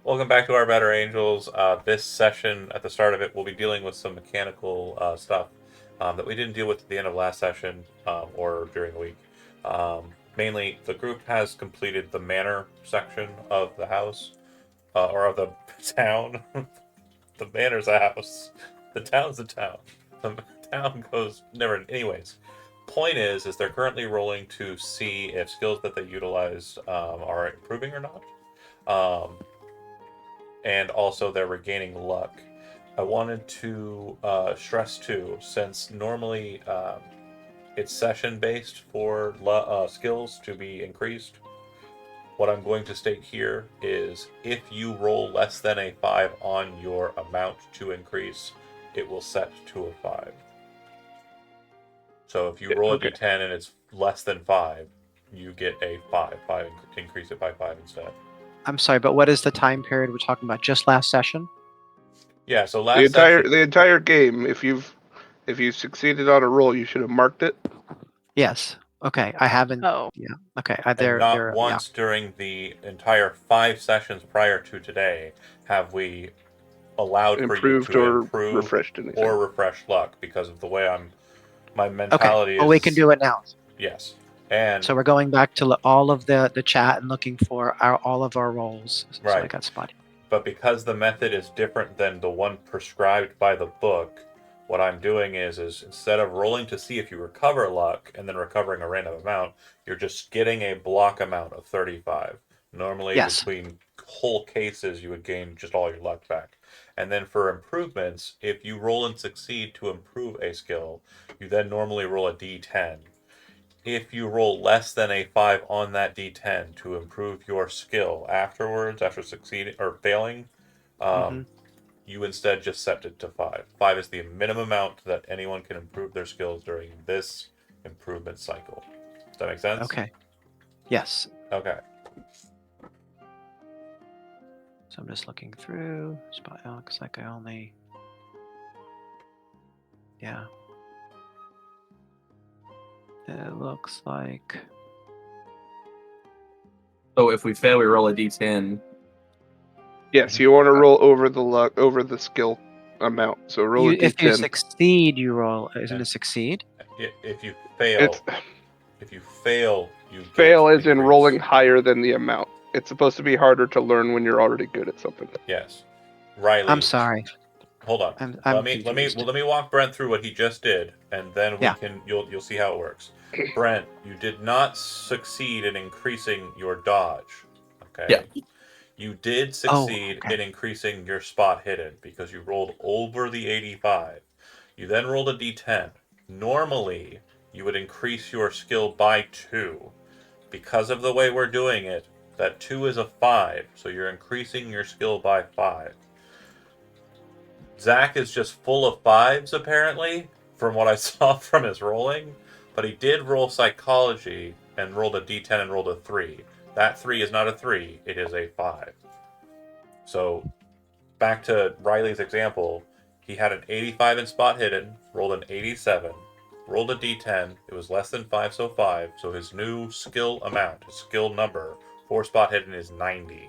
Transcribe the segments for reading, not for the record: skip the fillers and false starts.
Welcome back to our Better Angels. This session, at the start of it, we'll be dealing with some mechanical stuff that we didn't deal with at the end of last session or during the week. Mainly, the group has completed the manor section of the house, or of the town. The manor's a house. The town's a town. The town goes never. Anyways, point is they're currently rolling to see if skills that they utilize are improving or not. Um, and also they're regaining luck. I wanted to stress too, since normally it's session based for skills to be increased. What I'm going to state here is if you roll less than a 5 on your amount to increase, it will set to a 5. So if you roll a Okay. d10 and it's less than 5, you get a 5. 5 increase it by 5 instead. I'm sorry, but what is the time period we're talking about? Just last session? Yeah, so The last entire session. the entire game. If you succeeded on a roll, you should have marked it. Yes. Okay. I haven't. Oh, Yeah. Okay. And not They're yeah. once during the entire 5 sessions prior to today have we allowed for you Improved to or improve refreshed anything. or refresh luck because of the way my Okay. mentality Well, is. we can do it now. Yes. And So we're going back to all of the chat and looking for all of our roles. So I Right. got spotted. But because the method is different than the one prescribed by the book, what I'm doing is instead of rolling to see if you recover luck and then recovering a random amount, you're just getting a block amount of 35. Normally, Yes. between whole cases, you would gain just all your luck back. And then for improvements, if you roll and succeed to improve a skill, you then normally roll a d10. If you roll less than a 5 on that d10 to improve your skill afterwards, after succeeding or failing, hmm you instead just set it to 5. 5 is the minimum amount that anyone can improve their skills during this improvement cycle. Does that make sense? Okay. Yes. Okay. So I'm just looking through. Spot. It looks like I only. Yeah. It looks like. So if we fail, we roll a d10. Yes, you want to roll over the skill amount. So roll a If you d10. succeed, you roll. Isn't it succeed? If you fail, It's you get fail as in increase. rolling higher than the amount. It's supposed to be harder to learn when you're already good at something. Yes. Riley. I'm sorry. Hold on. I'm let me confused. let me walk Brent through what he just did, and then Yeah. you'll see how it works. Brent, you did not succeed in increasing your dodge. Okay. Yeah. You did succeed in increasing your spot hidden because you rolled over the 85. You then rolled a d10. Normally, you would increase your skill by 2. Because of the way we're doing it, that 2 is a 5, so you're increasing your skill by 5. Zach is just full of 5s, apparently, from what I saw from his rolling, but he did roll psychology and rolled a d10 and rolled a 3. That 3 is not a 3, it is a 5. So, back to Riley's example, he had an 85 in spot hidden, rolled an 87, rolled a d10. It was less than 5, so 5. So his new skill amount, his skill number for spot hidden is 90.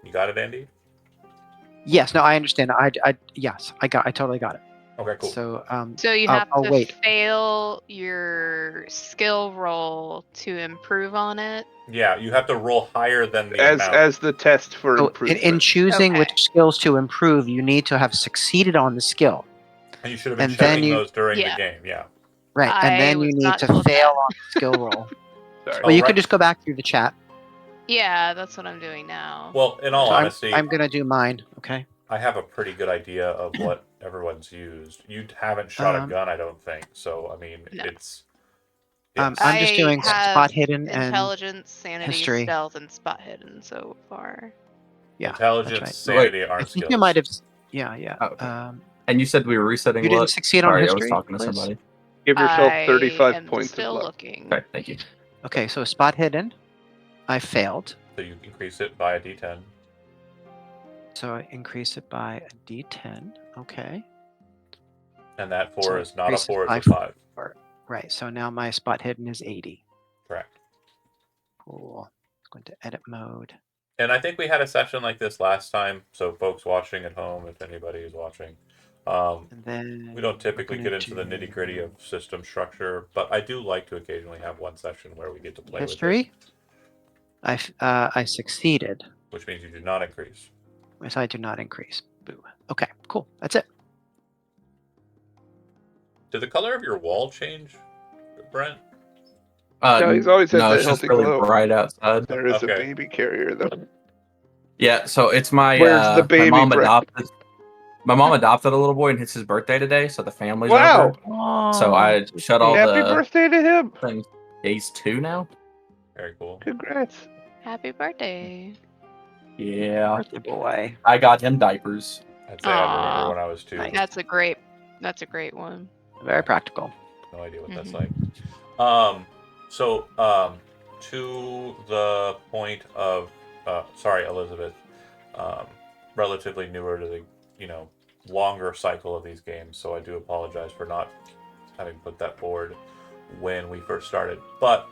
You got it, Andy? Yes. No, I understand. Yes, I totally got it. Okay, cool. So you I'll- have I'll to wait. fail your skill roll to improve on it. Yeah, you have to roll higher than the amount. As the test for So improvement. in choosing Okay. which skills to improve, you need to have succeeded on the skill. And you should have been and then checking you- those during Yeah. the game, yeah. Right. And I then you was need not to told fail that. on the skill roll. Sorry. Well, you right. could just go back through the chat. Yeah, that's what I'm doing now. Well, in all So honesty, I'm gonna do mine. Okay. I have a pretty good idea of what everyone's used. You haven't shot a Um, gun, I don't think. So, I mean, No. it's I'm just doing I have spot hidden and intelligence, sanity, history. stealth, and spot hidden so far. yeah. intelligence, that's sanity right. I aren't think skills. you might have. Yeah. Oh, okay. And you said we were resetting You didn't luck? succeed on Sorry, history, I was talking to Liz? somebody. Give yourself I 35 am points of still luck. looking. Okay, thank you. Okay, so spot hidden, I failed. So you increase it by a d10. So I increase it by a d10. Okay. And that 4 So is not a increase it 4, by it's a 5. 4. Right. So now my spot hidden is 80. Correct. Cool. Let's go into edit mode. And I think we had a session like this last time, so folks watching at home, if anybody is watching, And then we don't we're typically gonna get into the nitty gritty do of system structure, but I do like to occasionally have one session where we get to play with it, history. I succeeded. which means you do not increase. Yes, I do not increase. Boo. Okay, cool. That's it. Did the color of your wall change, Brent? No, he's always had no, that it's just healthy really glow. bright outside. There is Okay. a baby carrier though. Yeah, so it's my Where's the my baby, mom Brett? adopted. My mom adopted a little boy, and it's his birthday today, so the family's Wow! over. Oh, So I so shut all sweet. Happy the birthday to him! things. He's 2 now. Very cool. Congrats. Happy birthday. Yeah, Birthday boy. I got him diapers. I'd say I remember Aw. when I was 2. Nice. That's a great one. Very practical. No idea what that's Mhm. like. To the point of, sorry, Elizabeth, relatively newer to the, longer cycle of these games, so I do apologize for not having put that forward when we first started. But,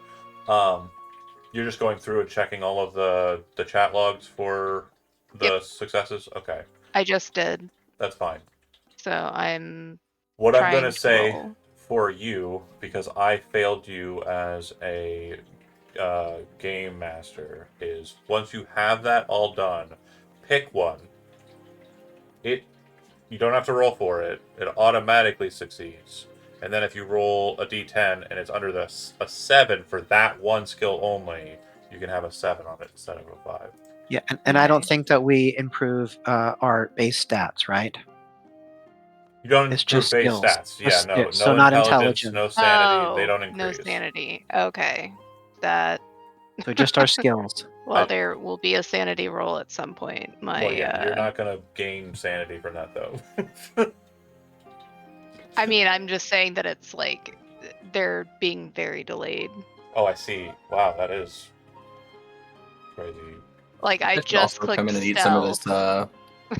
you're just going through and checking all of the chat logs for the successes? Okay, I just did, that's fine. so I'm What I'm trying going to to say roll. for you, because I failed you as a game master, is once you have that all done, pick one. You don't have to roll for it. It automatically succeeds. And then if you roll a d10 and it's under a 7 for that one skill only, you can have a 7 on it instead of a 5. Yeah, and I don't Okay. think that we improve our base stats, right? You don't It's improve just base skills. stats. Yeah, no. So No not intelligence, no intelligence. sanity. They Oh, don't no increase. sanity. Okay. That So just our skills. well, there will be a sanity roll at some point. Well, yeah, you're not going to gain sanity from that, though. I mean, I'm just saying that it's like they're being very delayed. Oh, I see. Wow, that is crazy. Like I I should just also come clicked in and eat some of stealth,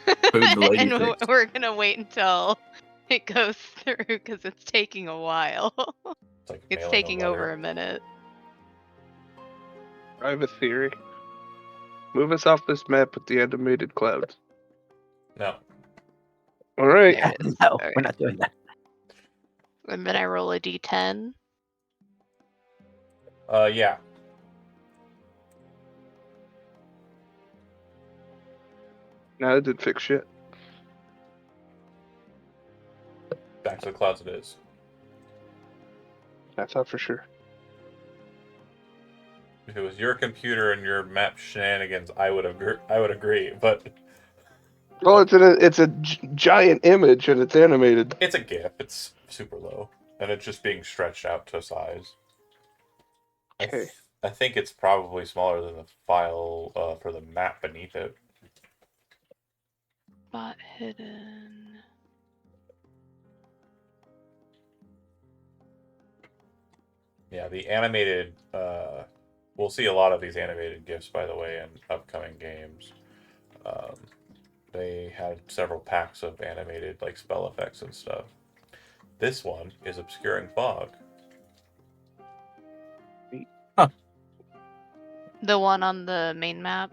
this food the lady and fixed. we're gonna wait until it goes through because it's taking a while. It's like It's mailing a taking letter. over a minute. I have a theory. Move us off this map with the animated clouds. No. All right. There it is. No, Okay. we're not doing that. And then I roll a d10. Yeah. Now it did fix shit. Back to the clouds it is. I thought for sure. If it was your computer and your map shenanigans, I would agree. But Well, it's a giant image and it's animated. it's a GIF. It's super low, and it's just being stretched out to size. Okay. I think it's probably smaller than the file for the map beneath it. Spot hidden. Yeah, the animated. We'll see a lot of these animated GIFs, by the way, in upcoming games. They had several packs of animated like spell effects and stuff. This one is obscuring fog. The one on the main map.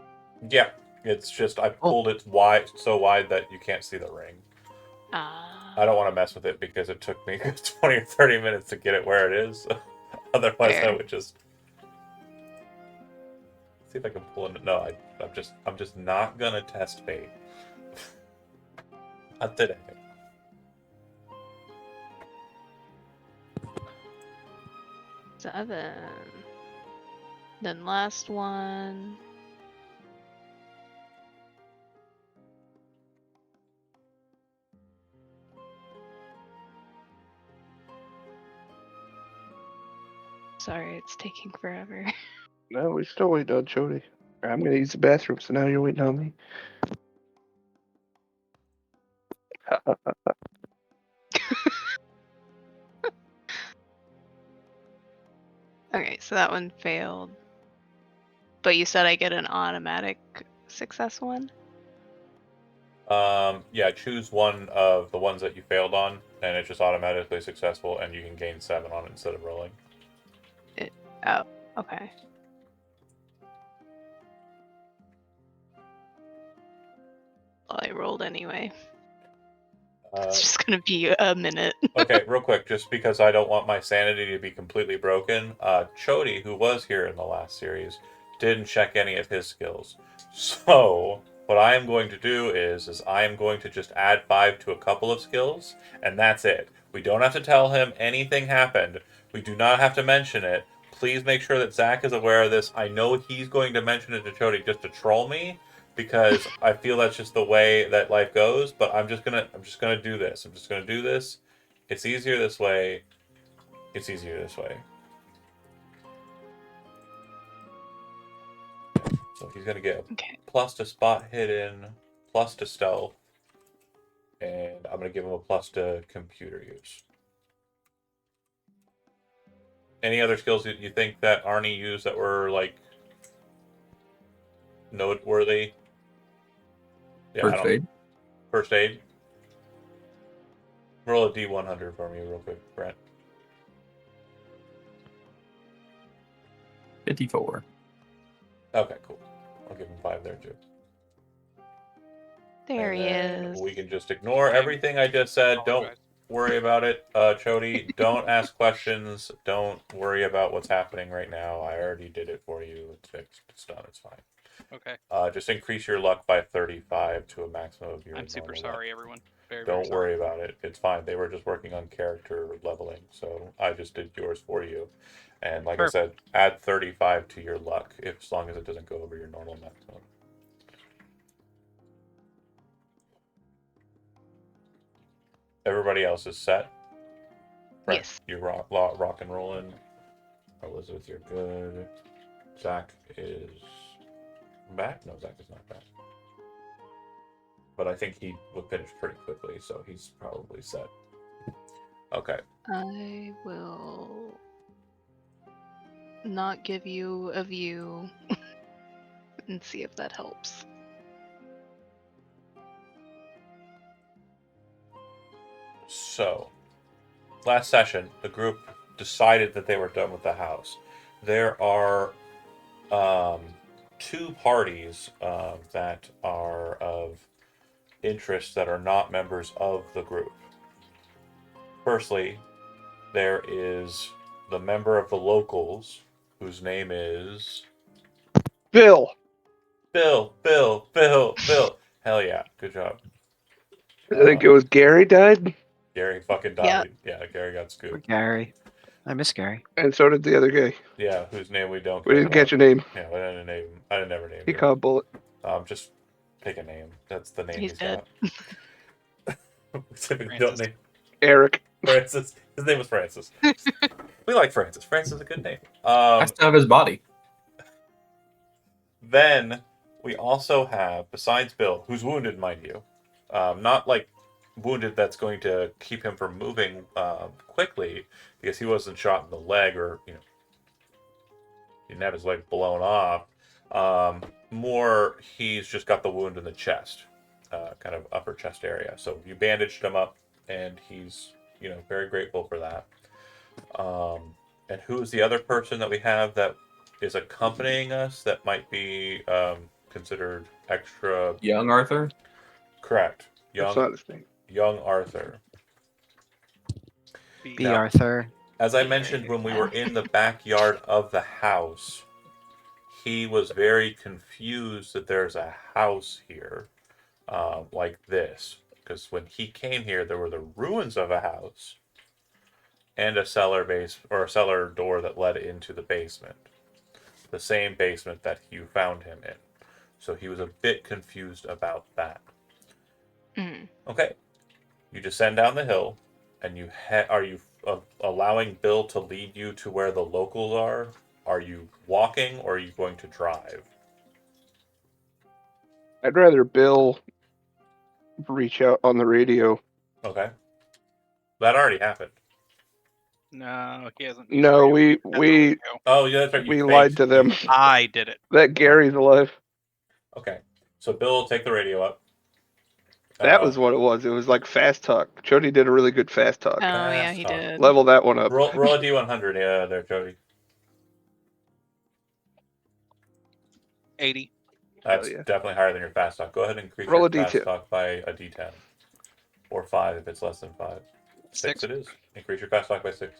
Yeah, it's just I pulled it so wide that you can't see the ring. I don't want to mess with it because it took me 20 or 30 minutes to get it where it is. Otherwise, I Fair. would just see if I can pull it. No, I'm just not gonna test bait. Not today. Seven. Then last one. Sorry, it's taking forever. No, we still waiting on Jody. I'm gonna use the bathroom, so now you're waiting on me. Okay, so that one failed. But you said I get an automatic success one? Yeah, choose one of the ones that you failed on, and it's just automatically successful, and you can gain 7 on it instead of rolling. Oh, okay. Well, I rolled anyway. Uh, It's just gonna be a minute. okay, real quick, just because I don't want my sanity to be completely broken, Chody, who was here in the last series, didn't check any of his skills. So what I am going to do is I am going to just add 5 to a couple of skills, and that's it. We don't have to tell him anything happened. We do not have to mention it. Please make sure that Zach is aware of this. I know he's going to mention it to Chody just to troll me, because I feel that's just the way that life goes. But I'm just gonna do this. I'm just gonna do this. It's easier this way. It's easier this way. So he's gonna get a Okay. plus to spot hidden, plus to stealth, and I'm gonna give him a plus to computer use. Any other skills that you think that Arnie used that were like noteworthy? Yeah, First aid. First aid. Roll a D100 for me, real quick, Brent. 54. Okay, cool. I'll give him 5 there too. There And he then is. we can just ignore everything I just said. Don't worry about it, Chody. Don't ask questions. Don't worry about what's happening right now. I already did it for you. It's fixed. It's done. It's fine. Okay. Just increase your luck by 35 to a maximum of your I'm super normal sorry, luck. everyone. Very, Don't very worry sorry. about it. It's fine. They were just working on character leveling, so I just did yours for you. And like I said, add 35 to your luck, as long as it doesn't go over your normal maximum. Everybody else is set. Right. Yes. You rock and rolling. Elizabeth, you're good. Zach is back. No, Zach is not back. But I think he would finish pretty quickly, so he's probably set. Okay. I will not give you a view and see if that helps. So, last session, the group decided that they were done with the house. There are 2 parties that are of interest that are not members of the group. Firstly, there is the member of the locals, whose name is Bill. Bill. Hell yeah, good job. I think it was Gary died, Gary fucking died. Yeah, Gary got Poor scooped. Gary. I miss Gary. and so did the other guy. Yeah, whose name we don't We care didn't about. catch a name. Yeah, we didn't name him. I never named He him. caught a bullet. Just pick a name. That's the name He's he's dead. got. Typically Francis. don't name Eric. Francis. His name was Francis. We like Francis. Francis is a good name. I still have his body. Then we also have, besides Bill, who's wounded, mind you, not like wounded that's going to keep him from moving quickly, because he wasn't shot in the leg, or he didn't have his leg blown off. More, he's just got the wound in the chest, kind of upper chest area. So you bandaged him up, and he's very grateful for that. And who's the other person that we have that is accompanying us that might be considered extra? Young Arthur? Correct. That's not his name. Young Arthur. B. Now, Arthur. as I mentioned when we were in the backyard of the house, he was very confused that there's a house here like this. Because when he came here, there were the ruins of a house and a cellar door that led into the basement. The same basement that you found him in. So he was a bit confused about that. Mm. Okay. You descend down the hill, and are you allowing Bill to lead you to where the locals are? Are you walking, or are you going to drive? I'd rather Bill reach out on the radio. Okay. That already happened. No, he hasn't. No, used we radio. That's a week ago. Oh, yeah, that's right. You we faked. lied to them. I did it. That Gary's alive. Okay. So Bill will take the radio up. That was what it was. It was like fast talk. Chody did a really good fast talk. Oh yeah, Fast he talk. did. Level that one up. Roll a D100. Yeah, there, Jody. 80. That's yeah. definitely higher than your fast talk. Go ahead and increase Roll your a fast D10. talk by a D10. Or 5 if it's less than 5. 6 it is. Increase your fast talk by 6.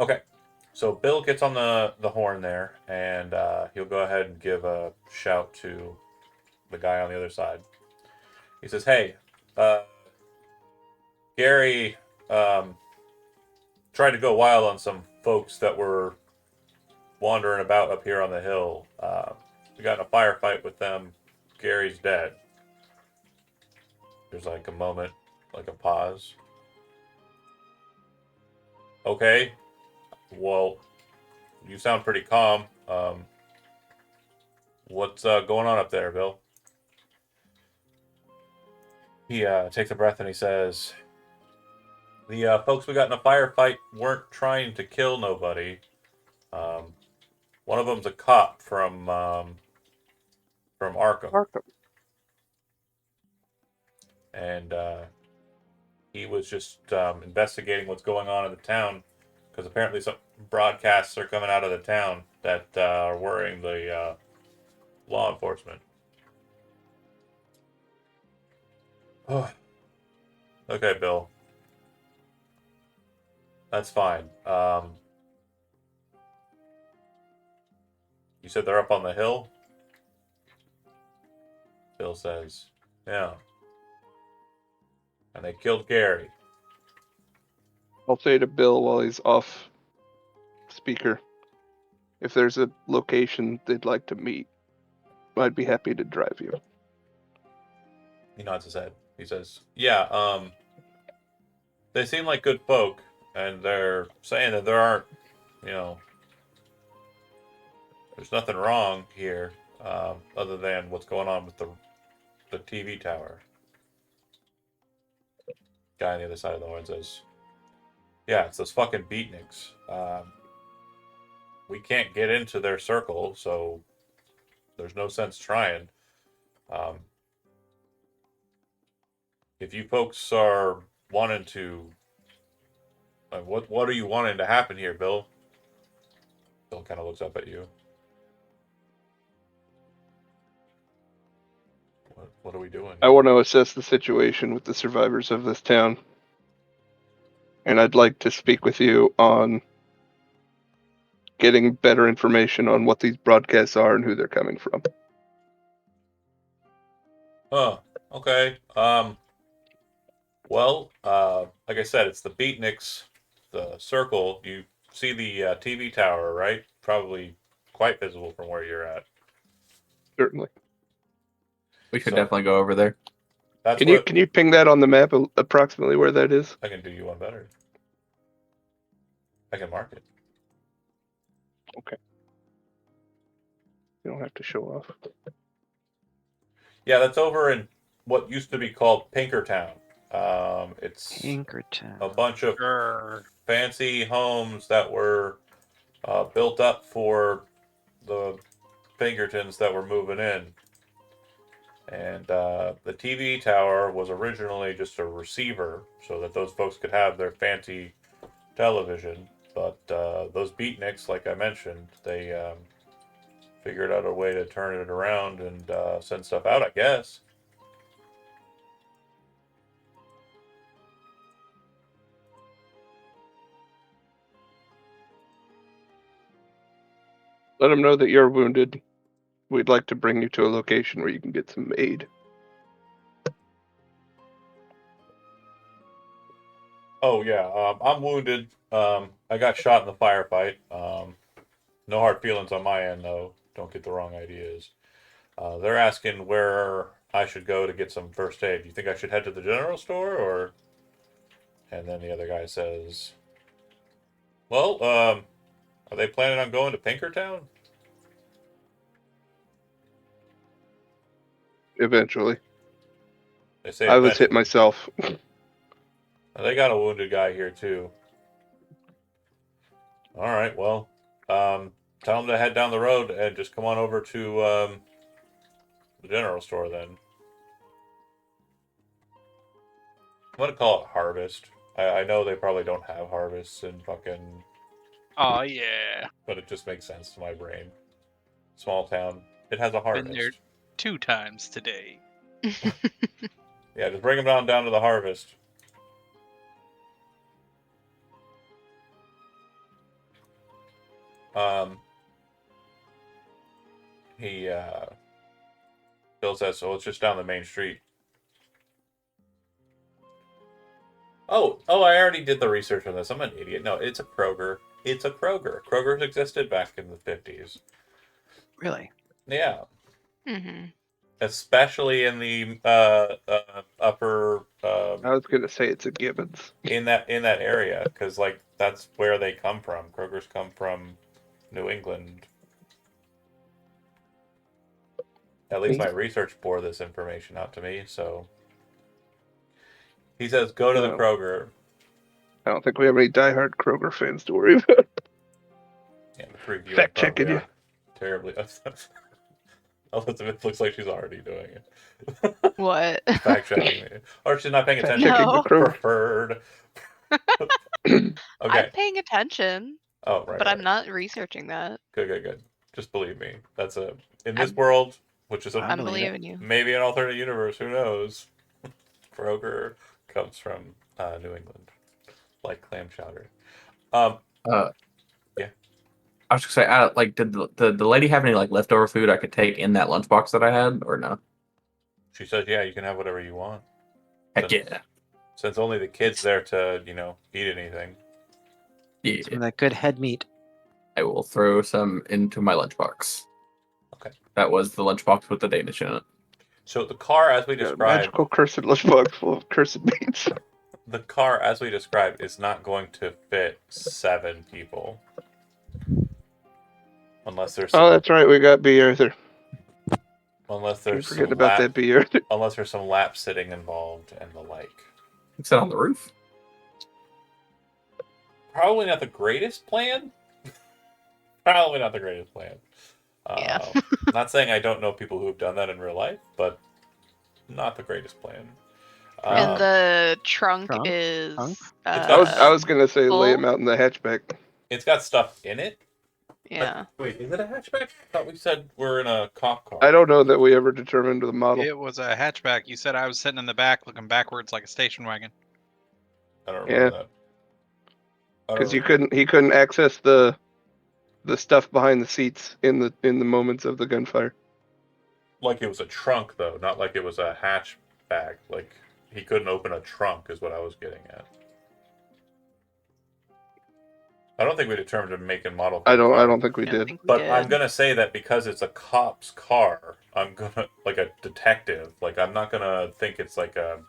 Okay. So Bill gets on the horn there, and he'll go ahead and give a shout to the guy on the other side. He says, "Hey, Gary tried to go wild on some folks that were wandering about up here on the hill. We got in a firefight with them. Gary's dead." There's like a moment, like a pause. Okay. Well, you sound pretty calm. What's going on up there, Bill? He takes a breath and he says, "The folks we got in a firefight weren't trying to kill nobody. One of them's a cop from Arkham, Arkham. and he was just investigating what's going on in the town because apparently some broadcasts are coming out of the town that are worrying the law enforcement." Okay, Bill. That's fine. You said they're up on the hill? Bill says, "Yeah. And they killed Gary." I'll say to Bill while he's off speaker, if there's a location they'd like to meet, I'd be happy to drive you. He nods his head. He says, "Yeah, they seem like good folk, and they're saying that there aren't, you know, there's nothing wrong here, other than what's going on with the TV tower." Guy on the other side of the horn says, "Yeah, it's those fucking beatniks. We can't get into their circle, so there's no sense trying. Um, if you folks are wanting to, what are you wanting to happen here, Bill?" Bill kind of looks up at you. What are we doing? I want to assess the situation with the survivors of this town. And I'd like to speak with you on getting better information on what these broadcasts are and who they're coming from. Huh. Okay. Well, like I said, it's the beatniks, the circle. You see the TV tower, right? Probably quite visible from where you're at. Certainly. We could So- definitely go over there. That's Can what you ping that on the map approximately where that is? I can do you one better. I can mark it. You don't have to show off. Yeah, that's over in what used to be called Pinkertown. It's Pinkerton. a bunch of Grr. fancy homes that were built up for the Pinkertons that were moving in. And the TV tower was originally just a receiver so that those folks could have their fancy television. But those beatniks, like I mentioned, they figured out a way to turn it around and send stuff out, I guess. Let them know that you're wounded. We'd like to bring you to a location where you can get some aid. Oh yeah, I'm wounded. I got shot in the firefight. No hard feelings on my end, though. Don't get the wrong ideas. They're asking where I should go to get some first aid. Do you think I should head to the general store, or? And then the other guy says, "Well, are they planning on going to Pinkertown?" Eventually. They say I was hit eventually. myself. They got a wounded guy here too. All right, well, tell them to head down the road and just come on over to the general store then. I'm gonna call it Harvest. I know they probably don't have harvests in fucking, Oh yeah. but it just makes sense to my brain. Small town, It has a Been harvest. there 2 times today. Yeah, just bring him down to the harvest. He Bill says, so it's just down the main street. Oh, I already did the research on this. I'm an idiot. No, it's a Kroger. It's a Kroger. Kroger's existed back in the 50s. Really? Yeah. hmm Especially in the upper I was gonna say it's a Gibbons. in that area, because like that's where they come from. Kroger's come from New England. At least my research bore this information out to me. So he says, go to the No. Kroger. I don't think we have any diehard Kroger fans to worry about. Yeah, the three of you Fact probably checking you. are terribly. Elizabeth looks like she's already doing it. What? Fact checking me. Or she's not paying Fact attention. checking the No. Kroger. Preferred. I'm Okay. paying attention, Oh, right. but I'm right. not researching that. Good. Just believe me. That's in this I'm- world, which is I I'm believe it. believing you. maybe an alternate universe. Who knows? Kroger comes from New England, like clam chowder. Yeah. I was gonna say, like, did the lady have any like leftover food I could take in that lunchbox that I had, or no? She says, "Yeah, you can have whatever you want." Heck Since, yeah, since only the kids there to eat anything. yeah. Some of that good head meat. I will throw some into my lunchbox. Okay. That was the lunchbox with the Danish in it. So the car, as we Got a described, magical cursed lunchbox full of cursed meats. the car, as we described, is not going to fit 7 people, unless there's some, Oh, that's right. We got B. Arthur. unless Keep there's forgetting some about that B. Arthur. unless there's some lap sitting involved and the like. Is that on the roof? Probably not the greatest plan. Probably not the greatest plan. Yeah. Not saying I don't know people who have done that in real life, but not the greatest plan. And the trunk Trunk? is. Trunk? I was gonna say lay full? him out in the hatchback. It's got stuff in it. Yeah. Wait, is it a hatchback? I thought we said we're in a cop car. I don't know that we ever determined the model. It was a hatchback. You said I was sitting in the back looking backwards like a station wagon. I don't remember that. Because he couldn't access the stuff behind the seats in the moments of the gunfire. Like it was a trunk, though, not like it was a hatchback. Like he couldn't open a trunk, is what I was getting at. I don't think we determined a make and model. I For the car. don't think we I don't did. think we But did. I'm gonna say that because it's a cop's car, I'm gonna like a detective. Like I'm not gonna think it's like a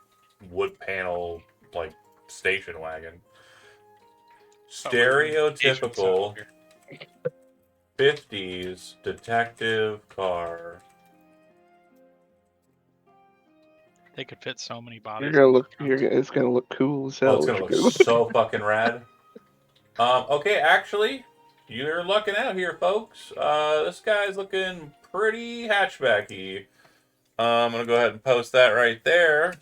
wood panel like station wagon. Stereotypical 50s detective car. They could fit so many You're bodies. gonna in look. the trunk. It's gonna look cool as Oh, hell. it's gonna look so fucking rad. Okay, actually, you're lucking out here, folks. This guy's looking pretty hatchbacky. I'm gonna go ahead and post that right there.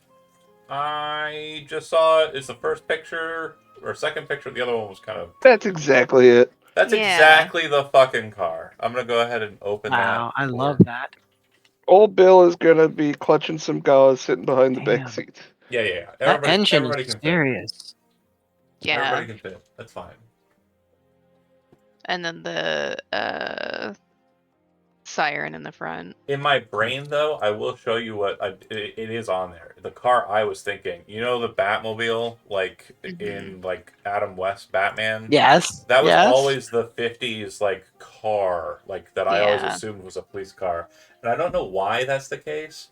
I just saw it. It's the first picture or second picture. The other one was kind of. That's exactly it. That's Yeah. exactly the fucking car. I'm gonna go ahead and open Wow, that. I love that. Old Bill is gonna be clutching some gauze sitting behind the back Damn. seat. Yeah. That engine everybody is can fit. serious. Yeah. Everybody can fit. That's fine. And then the siren in the front. In my brain, though, I will show you what it is on there. The car I was thinking, the Batmobile, like in like Adam West Batman. Yes. That was yes. always the 50s like car, like that I always Yeah. assumed was a police car, and I don't know why that's the case,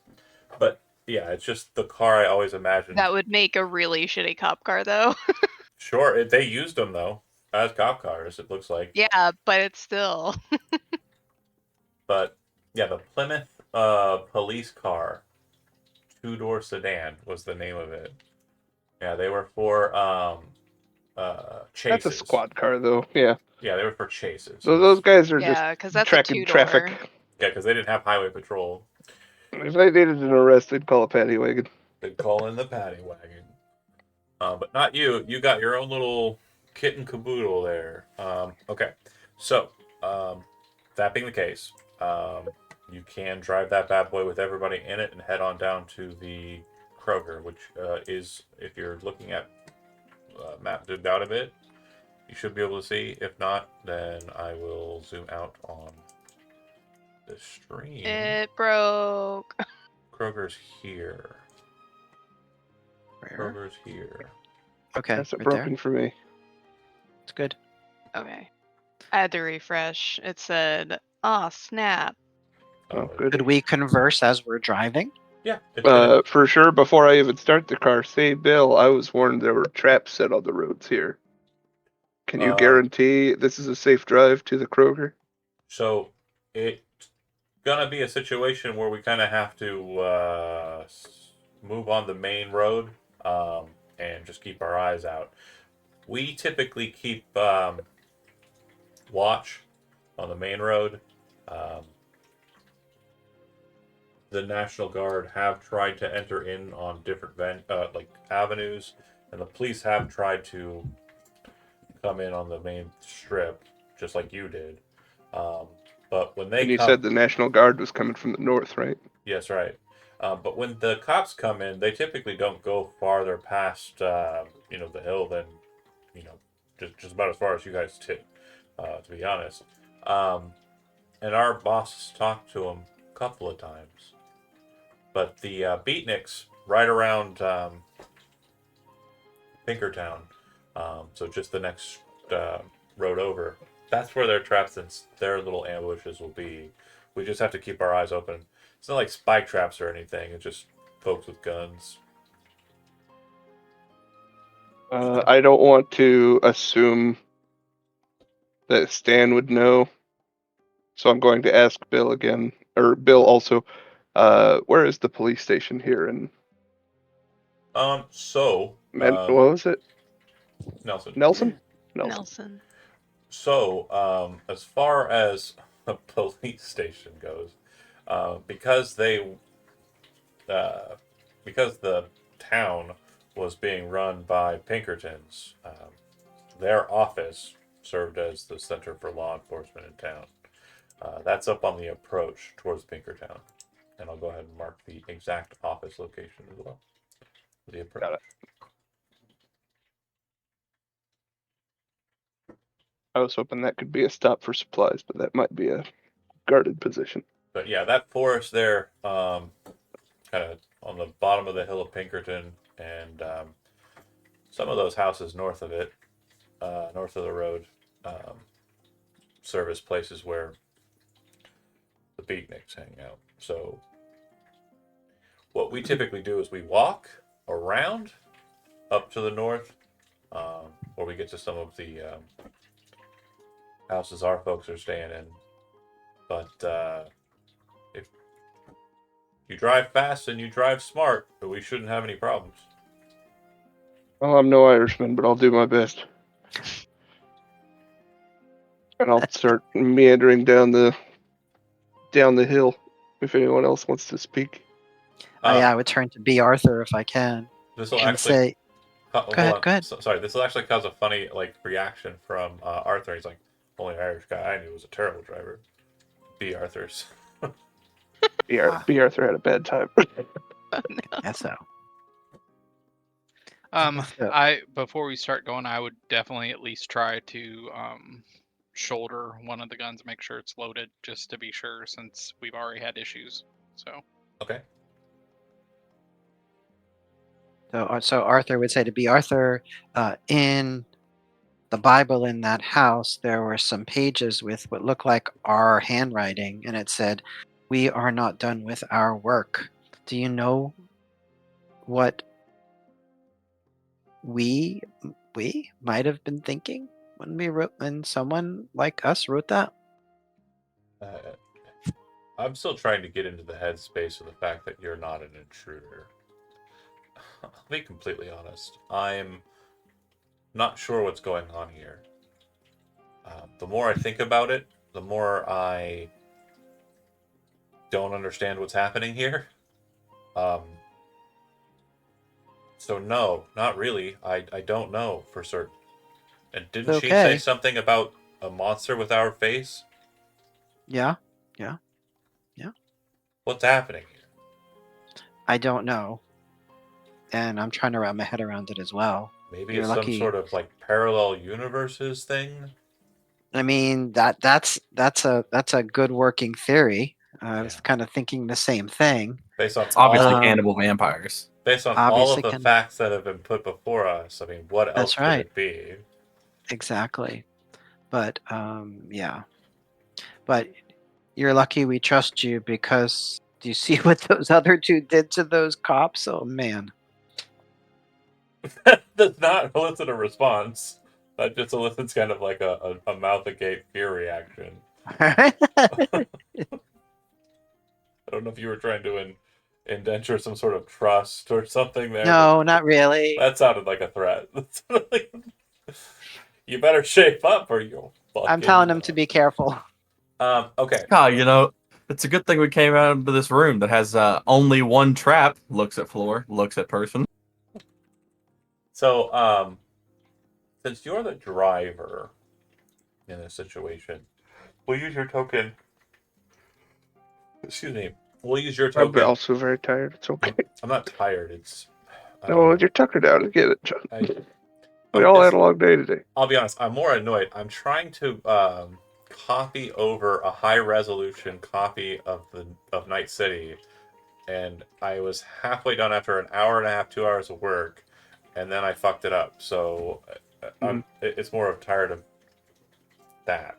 but yeah, it's just the car I always imagined. That would make a really shitty cop car, though. Sure, they used them though as cop cars. It looks like. Yeah, but it's still. But yeah, the Plymouth police car, 2-door sedan was the name of it. Yeah, they were for chases. That's a squad car, though. Yeah. Yeah, they were for chases. So those guys are Yeah, because just that's a tracking 2-door. traffic. Yeah, because they didn't have highway patrol. If they needed an arrest, they'd call a paddy wagon. They'd call in the paddy wagon. But not you. You got your own little kit and caboodle there. Okay. So, that being the case, you can drive that bad boy with everybody in it and head on down to the Kroger, which is, if you're looking at map zoomed out a bit, you should be able to see. If not, then I will zoom out on the stream. It broke. Kroger's here. Where? Kroger's here. Okay, That's it right there. broken for me. It's good. Okay. I had to refresh. It said, "Oh snap." Oh, it- good. Could we converse as we're driving? Yeah, it did it. For sure, before I even start the car, say, Bill, I was warned there were traps set on the roads here. Can you guarantee this is a safe drive to the Kroger? So it's gonna be a situation where we kind of have to move on the main road and just keep our eyes out. We typically keep watch on the main road. Um, the National Guard have tried to enter in on different like avenues, and the police have tried to come in on the main strip, just like you did. But when they And you come, said the National Guard was coming from the north, right? yes, right. But when the cops come in, they typically don't go farther past, the hill than, just about as far as you guys did, to be honest. And our boss talked to him a couple of times. But the beatniks right around Pinkertown, so just the next road over, that's where their traps and their little ambushes will be. We just have to keep our eyes open. It's not like spike traps or anything. It's just folks with guns. I don't want to assume that Stan would know, so I'm going to ask Bill again, or Bill also. Where is the police station here in So what was it? Nelson. Nelson? Nelson. So as far as a police station goes, because because the town was being run by Pinkertons, their office served as the center for law enforcement in town. That's up on the approach towards Pinkertown. And I'll go ahead and mark the exact office location as well. The approach. Got it. I was hoping that could be a stop for supplies, but that might be a guarded position. But yeah, that forest there, kind of on the bottom of the hill of Pinkerton, and some of those houses north of it, north of the road, service places where the beatniks hang out. So what we typically do is we walk around up to the north, where we get to some of the houses our folks are staying in. But if you drive fast and you drive smart, we shouldn't have any problems. Well, I'm no Irishman, but I'll do my best. And I'll start meandering down the hill if anyone else wants to speak. Yeah, I would turn to B. Arthur if I can. This will And actually say, hold go ahead, on. go ahead. Sorry, this will actually cause a funny reaction from Arthur. He's like, only Irish guy I knew was a terrible driver. B. Arthur's. B. Arthur had a bad time. Yeah, so. I before we start going, I would definitely at least try to shoulder one of the guns, make sure it's loaded, just to be sure, since we've already had issues. So Okay. So Arthur would say to B. Arthur, in the Bible in that house, there were some pages with what looked like our handwriting, and it said, "We are not done with our work." Do you know what we might have been thinking when someone like us wrote that? I'm still trying to get into the headspace of the fact that you're not an intruder. I'll be completely honest. I'm not sure what's going on here. The more I think about it, the more I don't understand what's happening here. So no, not really. I don't know for certain. And didn't she say Okay. something about a monster with our face? Yeah. What's happening here? I don't know, and I'm trying to wrap my head around it as well. Maybe You're it's some lucky. sort of like parallel universes thing. I mean, that's a good working theory. I was Yeah. kind of thinking the same thing. Based on It's obviously Um, cannibal vampires. based on all Obviously of the can. facts that have been put before us. I mean, what else That's could right. it be? Exactly. But yeah. But you're lucky we trust you because do you see what those other two did to those cops? Oh man. Does not elicit a response. That just elicits kind of like a mouth agape fear reaction. I don't know if you were trying to indenture some sort of trust or something there. No, not really. That sounded like a threat. You better shape up or you'll fucking I'm telling him to be careful. Okay. It's a good thing we came out of this room that has only one trap. Looks at floor, looks at person. So, since you're the driver in this situation, we'll use your token. Excuse me. We'll use your I'm token. also very tired. It's okay. I'm not tired. It's. No, you're tuckered out. I get it, John. We I'm all just- had a long day today. I'll be honest. I'm more annoyed. I'm trying to copy over a high resolution copy of Night City, and I was halfway done after an hour and a half, 2 hours of work, and then I fucked it up. So it's more of tired of that.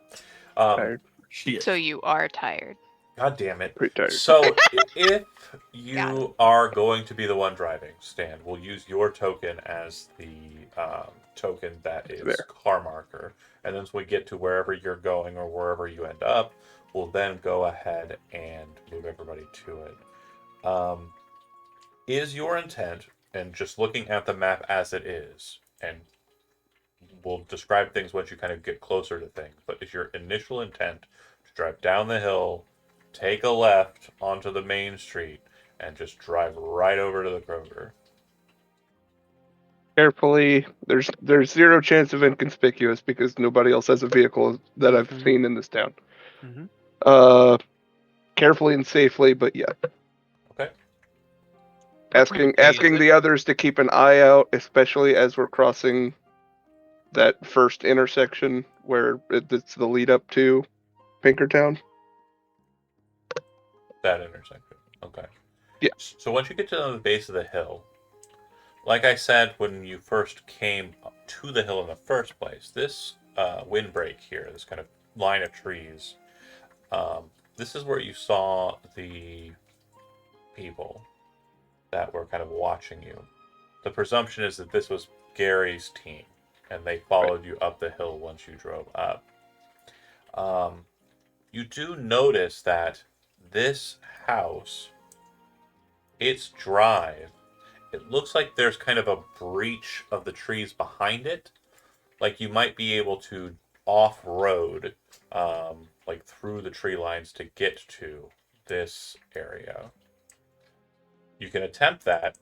Tired. Shit. So you are tired. God damn it. Pretty tired. So if Got you are going to be the one driving, Stan, we'll use your token as the token that is There. car marker. And then when we get to wherever you're going or wherever you end up, we'll then go ahead and move everybody to it. Is your intent, and just looking at the map as it is, and we'll describe things once you kind of get closer to things, but is your initial intent to drive down the hill, take a left onto the main street, and just drive right over to the Kroger? Carefully. There's zero chance of inconspicuous because nobody else has a vehicle that I've Mhm. seen in this town. Mhm. Carefully and safely, but yeah. Okay. Asking Hey, is it- the others to keep an eye out, especially as we're crossing that first intersection where it's the lead up to Pinkertown. That intersection. Okay. Yeah. So once you get to the base of the hill, like I said when you first came up to the hill in the first place, this windbreak here, this kind of line of trees, this is where you saw the people that were kind of watching you. The presumption is that this was Gary's team, and they followed you up the hill once you drove up. You do notice that this house, its drive, it looks like there's kind of a breach of the trees behind it. Like you might be able to off-road, like through the tree lines to get to this area. You can attempt that,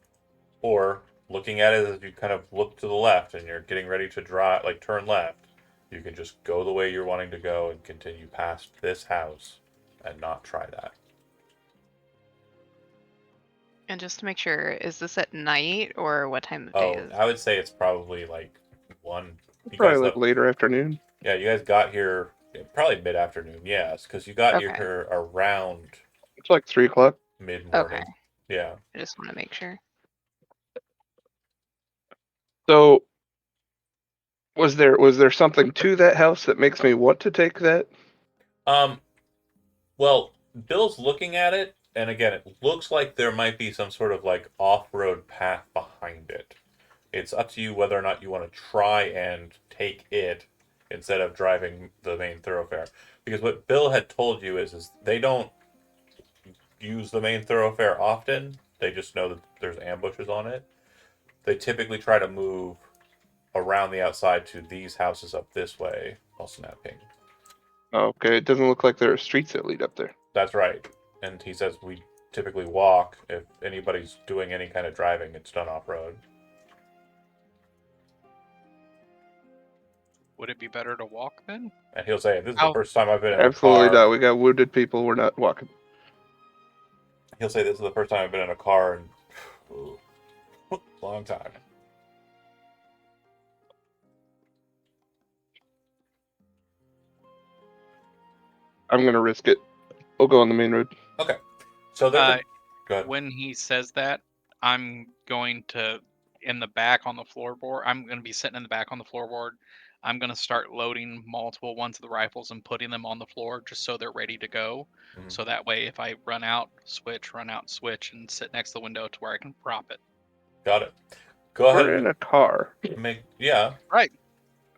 or looking at it as you kind of look to the left and you're getting ready to drive, like turn left, you can just go the way you're wanting to go and continue past this house and not try that. And just to make sure, is this at night or what time of day Oh, is I would say it's probably like one. You Probably guys like later afternoon. Yeah, you guys got here probably mid-afternoon. Yes, because you got Okay. here around It's like 3 o'clock. mid-morning. Okay. Yeah. I just want to make sure. So was there something to that house that makes me want to take that? Well, Bill's looking at it, and again, it looks like there might be some sort of like off-road path behind it. It's up to you whether or not you want to try and take it instead of driving the main thoroughfare. Because what Bill had told you is they don't use the main thoroughfare often. They just know that there's ambushes on it. They typically try to move around the outside to these houses up this way while snapping. Okay, it doesn't look like there are streets that lead up there. That's right. And he says we typically walk. If anybody's doing any kind of driving, it's done off-road. Would it be better to walk then? And he'll say, this is the How- first time I've been in a Absolutely car. not. We got wounded people. We're not walking. He'll say this is the first time I've been in a car in long time. I'm gonna risk it. We'll go on the main road. Okay. So there's go ahead. When he says that, I'm going to in the back on the floorboard. I'm going to be sitting in the back on the floorboard. I'm going to start loading multiple ones of the rifles and putting them on the floor just so they're ready to go. Mhm. So that way, if I run out, switch, and sit next to the window to where I can prop it. Got it. Go ahead. We're in a car. Yeah. Right.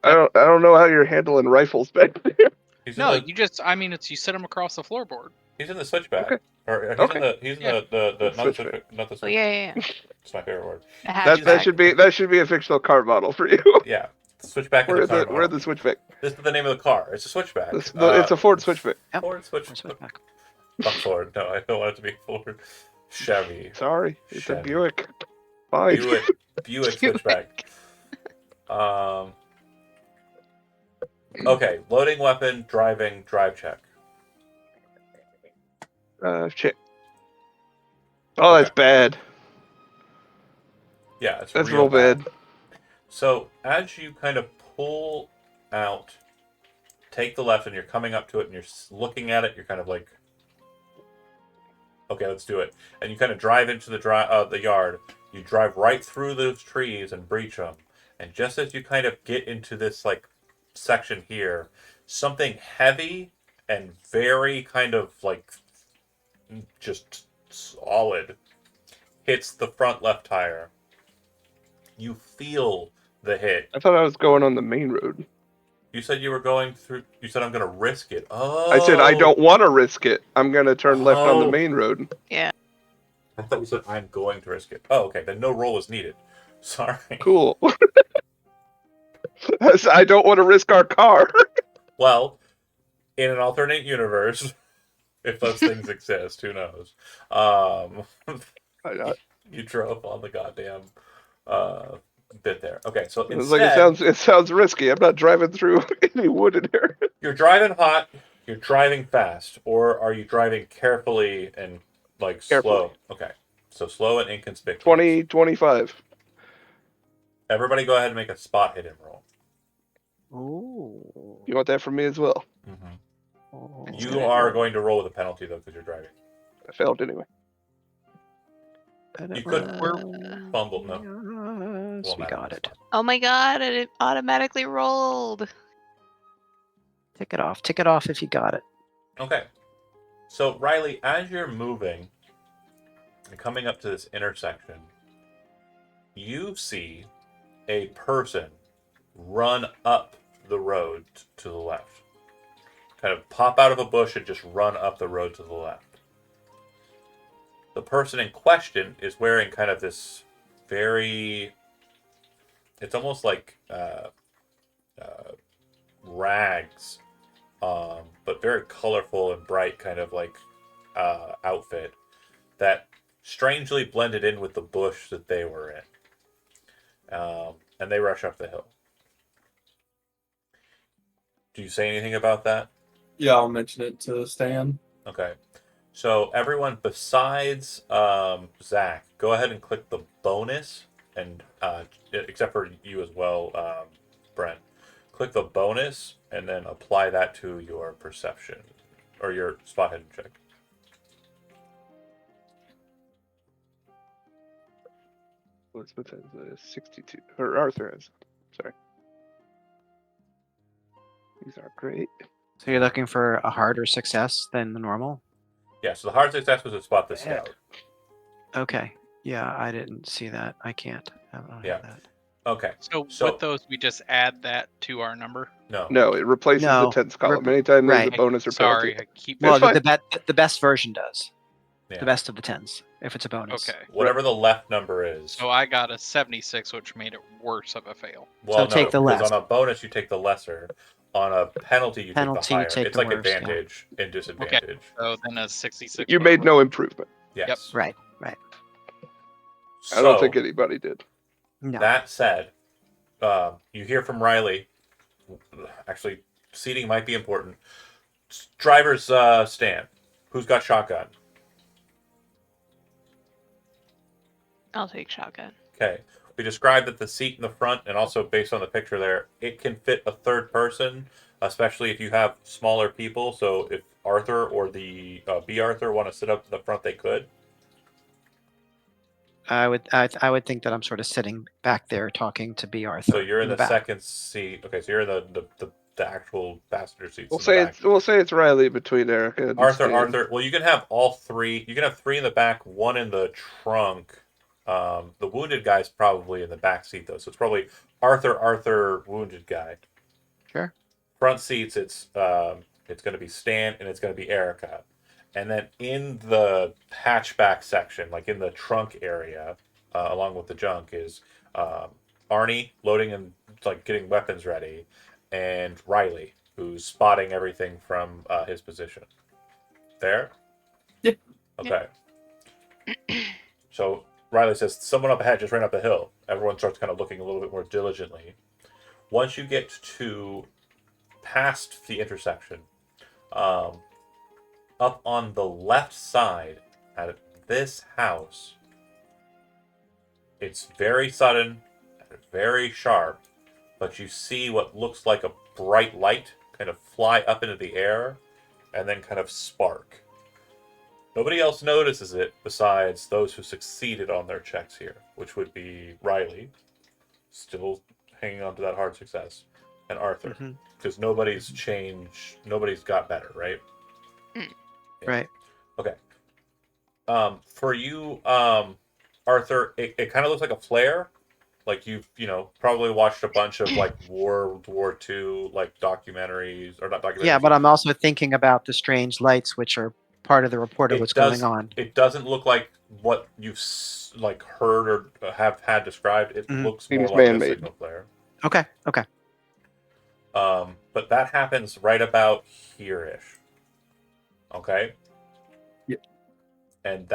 I don't know how you're handling rifles back there. He's No, in the, you just. I mean, it's you sit them across the floorboard. he's in the switchback. Okay. Or he's Okay. in the he's in Yeah. the not the Switchback. switchback, not the Oh switchback. yeah. It's my favorite word. The That hatchback. should be a fictional car model for you. Yeah. Switchback is We're a car the model. switchback. This is the name of the car. It's a switchback. It's a Ford switchback. Yep. Ford Or switchback. Fuck Ford. No, I don't want it to be Ford. Chevy. Sorry, it's a Chevy. Buick. Fine. Buick switchback. Okay, loading weapon, driving, drive check. Shit. Oh, that's Okay. bad. Yeah, it's That's real real bad. So as you kind of pull out, take the left, and you're coming up to it, and you're looking at it, you're kind of like, okay, let's do it. And you kind of drive into the yard. You drive right through those trees and breach them. And just as you kind of get into this like section here, something heavy and very kind of like just solid hits the front left tire. You feel the hit. I thought I was going on the main road. You said you were going through. You said I'm going to risk it. Oh. I said I don't want to risk it. I'm gonna turn left on the Oh. main road. I thought you said I'm going to risk it. Oh, okay. Then no roll is needed. Sorry. Cool. I don't want to risk our car. Well, in an alternate universe, if those things exist, who knows? You drove on the goddamn bit there. Okay, so It's instead, like it sounds risky. I'm not driving through any wooded area. you're driving hot, you're driving fast, or are you driving carefully and like Carefully. slow? Okay, so slow and inconspicuous. 20, 25. Everybody, go ahead and make a spot hidden roll. Ooh. You want that from me as well? Mm-hmm. You are going to roll with a penalty though because you're driving. I failed anyway. You could fumble. No, Yes, Won't we matter. got it. Oh my god! It automatically rolled. Tick it off. Tick it off if you got it. Okay. So, Riley, as you're moving and coming up to this intersection, you see a person run up the road to the left. Kind of pop out of a bush and just run up the road to the left. The person in question is wearing kind of this very... It's almost like rags, but very colorful and bright kind of like outfit that strangely blended in with the bush that they were in. And they rush up the hill. Do you say anything about that? Yeah, I'll mention it to Stan. Okay. So everyone besides Zach, go ahead and click the bonus, and except for you as well, Brent. Click the bonus and then apply that to your perception or your spot hidden check. Elizabeth has 62. Or Arthur has. Sorry. These are great. So you're looking for a harder success than the normal? Yeah, so the hard success was to spot the scout. Okay. Yeah, I didn't see that. I can't. I don't have Yeah. that. Okay. So, So- with those, we just add that to our number. No. No, it replaces No, the tens column. rep- Anytime there's right. a bonus or Sorry, penalty. I keep. Well, fine. the best version does. Yeah. The best of the tens, if it's a bonus. Okay. Whatever the left number is. So I got a 76, which made it worse of a fail. Well, So no, take the because less. on a bonus you take the lesser. On a penalty you Penalty, take the you higher. take It's the like worst, yeah. advantage and disadvantage. So then a 66. You made no improvement. Yes. Right. So, I don't think anybody did. No. that said, you hear from Riley. Actually, seating might be important. Driver's stand. Who's got shotgun? I'll take shotgun. Okay. We described that the seat in the front, and also based on the picture there, it can fit a third person, especially if you have smaller people. So if Arthur or the B. Arthur want to sit up to the front, they could. I would think that I'm sort of sitting back there talking to B. Arthur. So you're in the back. second seat. Okay, so you're in the actual passenger seats We'll in the say back. it's Riley between Erica and Stan. Arthur. Well, you can have all three. You can have three in the back, one in the trunk. The wounded guy's probably in the back seat though, so it's probably Arthur, wounded guy. Sure. Front seats, it's going to be Stan and it's going to be Erica, and then in the hatchback section, like in the trunk area, along with the junk, is Arnie loading and like getting weapons ready, and Riley who's spotting everything from his position. There. Yeah. Okay. So Riley says, "Someone up ahead just ran up the hill." Everyone starts kind of looking a little bit more diligently. Once you get to past the intersection, up on the left side at this house, it's very sudden, very sharp, but you see what looks like a bright light kind of fly up into the air and then kind of spark. Nobody else notices it besides those who succeeded on their checks here, which would be Riley, still hanging on to that hard success, and Arthur, because nobody's changed, nobody's got better, right? Mm. Yeah. Right. Okay. For you, Arthur, it kind of looks like a flare. Like you've probably watched a bunch of like World War II like documentaries, or not documentaries. Yeah, but I'm also thinking about the strange lights, which are part of the report of what's going on. It doesn't look like what you've like heard or have had described. It looks more Seems like a man-made. signal flare. Okay. But that happens right about here-ish. Okay. Yep. And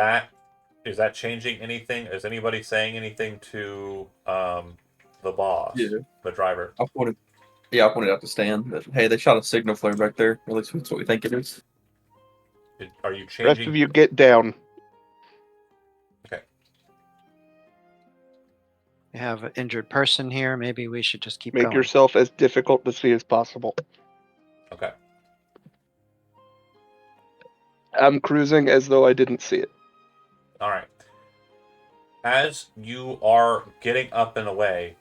is that changing anything? Is anybody saying anything to the boss, the driver? I pointed out to Stan that, hey, they shot a signal flare back there. Or at least that's what we think it is. Are you changing? Rest of you get down. Okay. We have an injured person here. Maybe we should just keep Make going. yourself as difficult to see as possible. Okay. I'm cruising as though I didn't see it. All right. As you are getting up and away,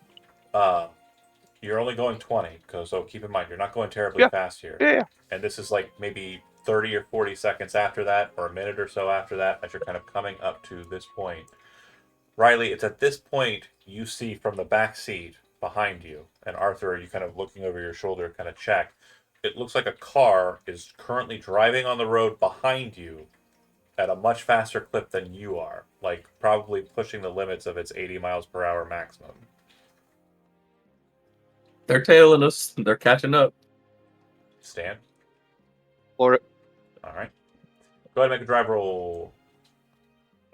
you're only going 20, so keep in mind you're not going terribly fast here. Yeah. And this is like maybe 30 or 40 seconds after that, or a minute or so after that, as you're kind of coming up to this point. Riley, it's at this point you see from the back seat behind you, and Arthur, you kind of looking over your shoulder, kind of check. It looks like a car is currently driving on the road behind you at a much faster clip than you are, like probably pushing the limits of its 80 miles per hour maximum. They're tailing us. They're catching up. Stan? Or All right. Go ahead and make a drive roll.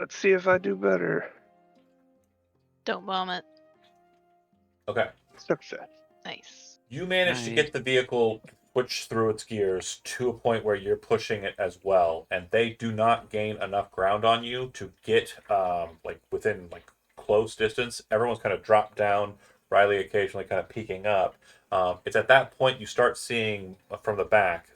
let's see if I do better. Don't bomb it. Okay. Success. Nice. You manage to get the vehicle switch through its gears to a point where you're pushing it as well, and they do not gain enough ground on you to get like within like close distance. Everyone's kind of dropped down. Riley occasionally kind of peeking up. It's at that point you start seeing from the back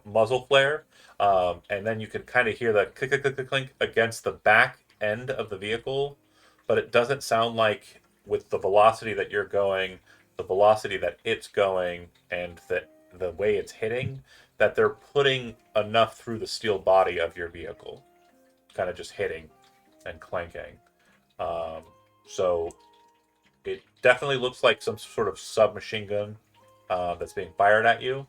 muzzle flare, and then you can kind of hear the click click click click clink against the back end of the vehicle, but it doesn't sound like with the velocity that you're going, the velocity that it's going, and the way it's hitting, that they're putting enough through the steel body of your vehicle, kind of just hitting and clanking. So it definitely looks like some sort of submachine gun that's being fired at you.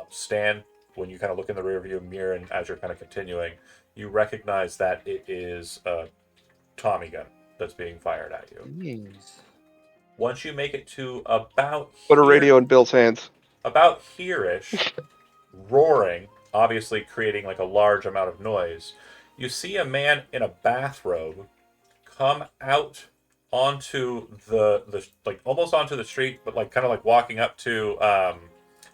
Stan, when you kind of look in the rearview mirror and as you're kind of continuing, you recognize that it is a Tommy gun that's being fired at you. Jeez. Once you make it to about Put a here, radio in Bill's hands. about here-ish, roaring, obviously creating like a large amount of noise, you see a man in a bathrobe come out onto the like almost onto the street, but like kind of like walking up to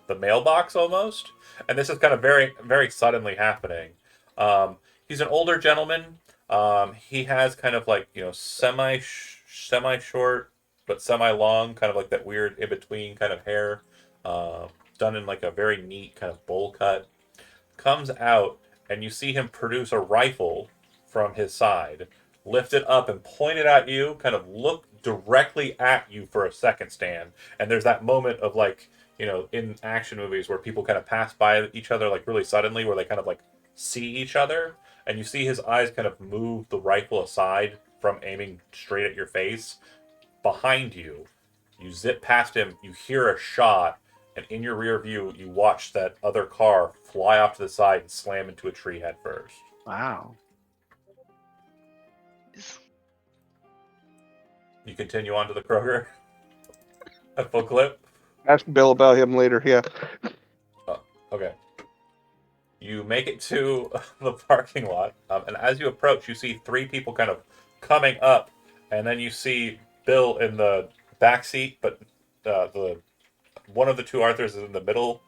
the mailbox almost. And this is kind of very, very suddenly happening. He's an older gentleman. He has kind of like semi short but semi long, kind of like that weird in between kind of hair, done in like a very neat kind of bowl cut. Comes out and you see him produce a rifle from his side, lift it up and point it at you, kind of look directly at you for a second, Stan. And there's that moment of like, in action movies where people kind of pass by each other like really suddenly, where they kind of like see each other, and you see his eyes kind of move the rifle aside from aiming straight at your face. Behind you, you zip past him, you hear a shot, and in your rear view, you watch that other car fly off to the side and slam into a tree head first. Wow. You continue on to the Kroger at full clip. Ask Bill about him later. Yeah. Okay. You make it to the parking lot, and as you approach, you see three people kind of coming up, and then you see Bill in the back seat, but the one of the two Arthurs is in the middle,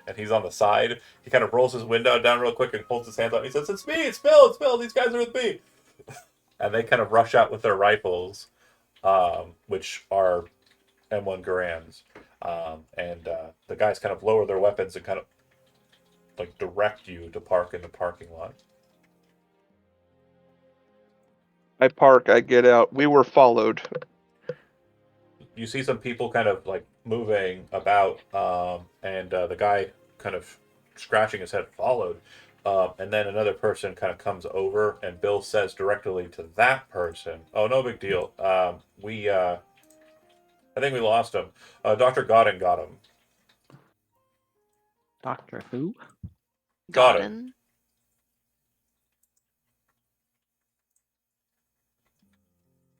and he's on the side. He kind of rolls his window down real quick and holds his hands out. He says, "It's me, it's Bill, it's Bill. These guys are with me." And they kind of rush out with their rifles, which are M1 Garand's. And the guys kind of lower their weapons and kind of like direct you to park in the parking lot. I park, I get out. We were followed. You see some people kind of like moving about, and the guy kind of scratching his head, followed. And then another person kind of comes over, and Bill says directly to that person, "Oh, no big deal. I think we lost him. Dr. Godin got him. Doctor Who? Got him."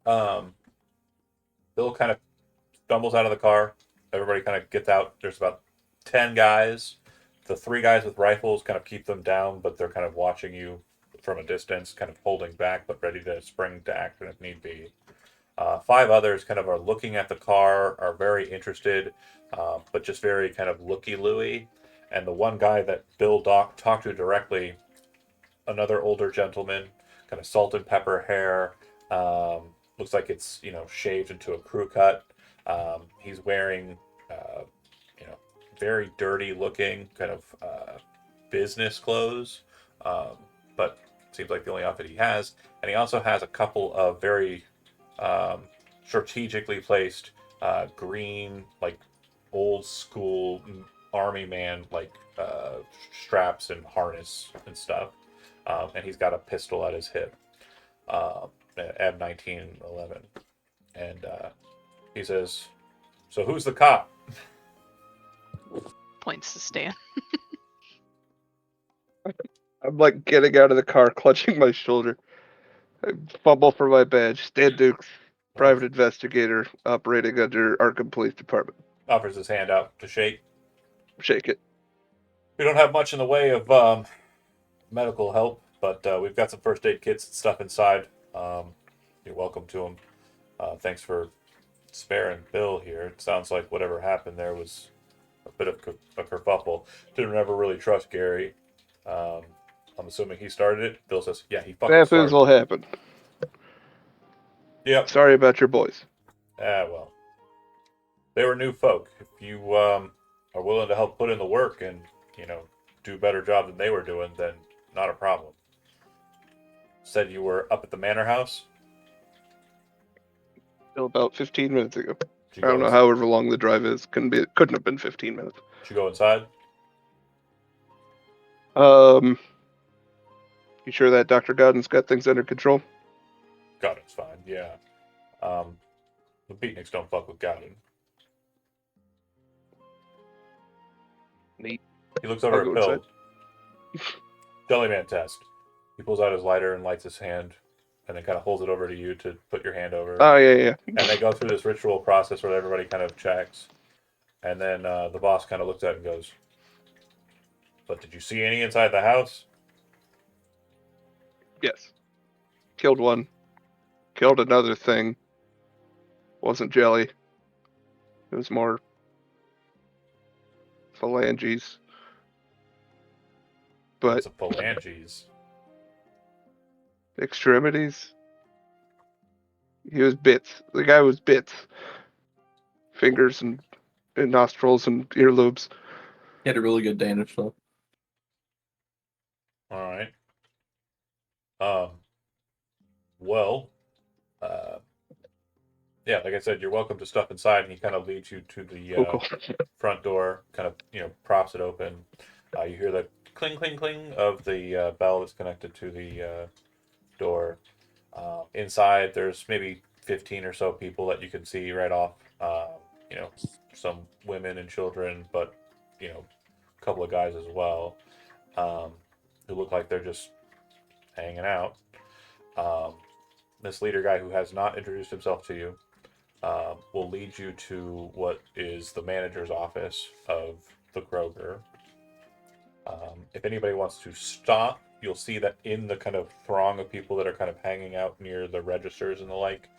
Godden. Bill kind of stumbles out of the car. Everybody kind of gets out. There's about 10 guys. The three guys with rifles kind of keep them down, but they're kind of watching you from a distance, kind of holding back, but ready to spring to action if need be. Five others kind of are looking at the car, are very interested, but just very kind of looky-looey. And the one guy that Bill talked to directly, another older gentleman, kind of salt and pepper hair, looks like it's shaved into a crew cut. He's wearing you know very dirty looking kind of business clothes, but seems like the only outfit he has. And he also has a couple of very um, strategically placed green, like old school army man like straps and harness and stuff. And he's got a pistol at his hip, M1911. And he says, "So who's the cop?" Points to Stan. I'm like getting out of the car, clutching my shoulder. I fumble for my badge. Stan Dukes, private investigator, operating under Arkham Police Department. Offers his hand out to shake. Shake it. We don't have much in the way of medical help, but we've got some first aid kits and stuff inside. You're welcome to them. Thanks for sparing Bill here. It sounds like whatever happened there was a bit of a kerfuffle. Didn't ever really trust Gary. I'm assuming he started it. Bill says, "Yeah, he fucking Bad things started." will happen. Yep. Sorry about your boys. Well, they were new folk. If you are willing to help put in the work and do a better job than they were doing, then not a problem. Said you were up at the manor house. Till about 15 minutes ago. Did I don't know however long the drive is. Couldn't have been 15 minutes. Did you go inside? You sure that Dr. Godden's got things under control? Godden's fine, yeah. The beatniks don't fuck with Godden. Neat. He looks over I'll at go Bill. Jellyman test. He pulls out his lighter and lights his hand, and then kind of holds it over to you to put your hand over. Oh, yeah. And they go through this ritual process where everybody kind of checks. And then the boss kind of looks at it and goes, "But did you see any inside the house?" Yes. Killed one. Killed another thing. Wasn't jelly. It was more phalanges. But It's a phalanges. extremities. He was bits. The guy was bits. Fingers and nostrils and earlobes. He had a really good Danish though. All right. Well, yeah, like I said, you're welcome to stuff inside, and he kind of leads you to the Oh, cool. front door, kind of, props it open. You hear the cling, cling, cling of the bell that's connected to the door. Inside, there's maybe 15 or so people that you can see right off. You know, some women and children, but, a couple of guys as well, who look like they're just hanging out. This leader guy who has not introduced himself to you will lead you to what is the manager's office of the Kroger. If anybody wants to stop, you'll see that in the kind of throng of people that are kind of hanging out near the registers and the like,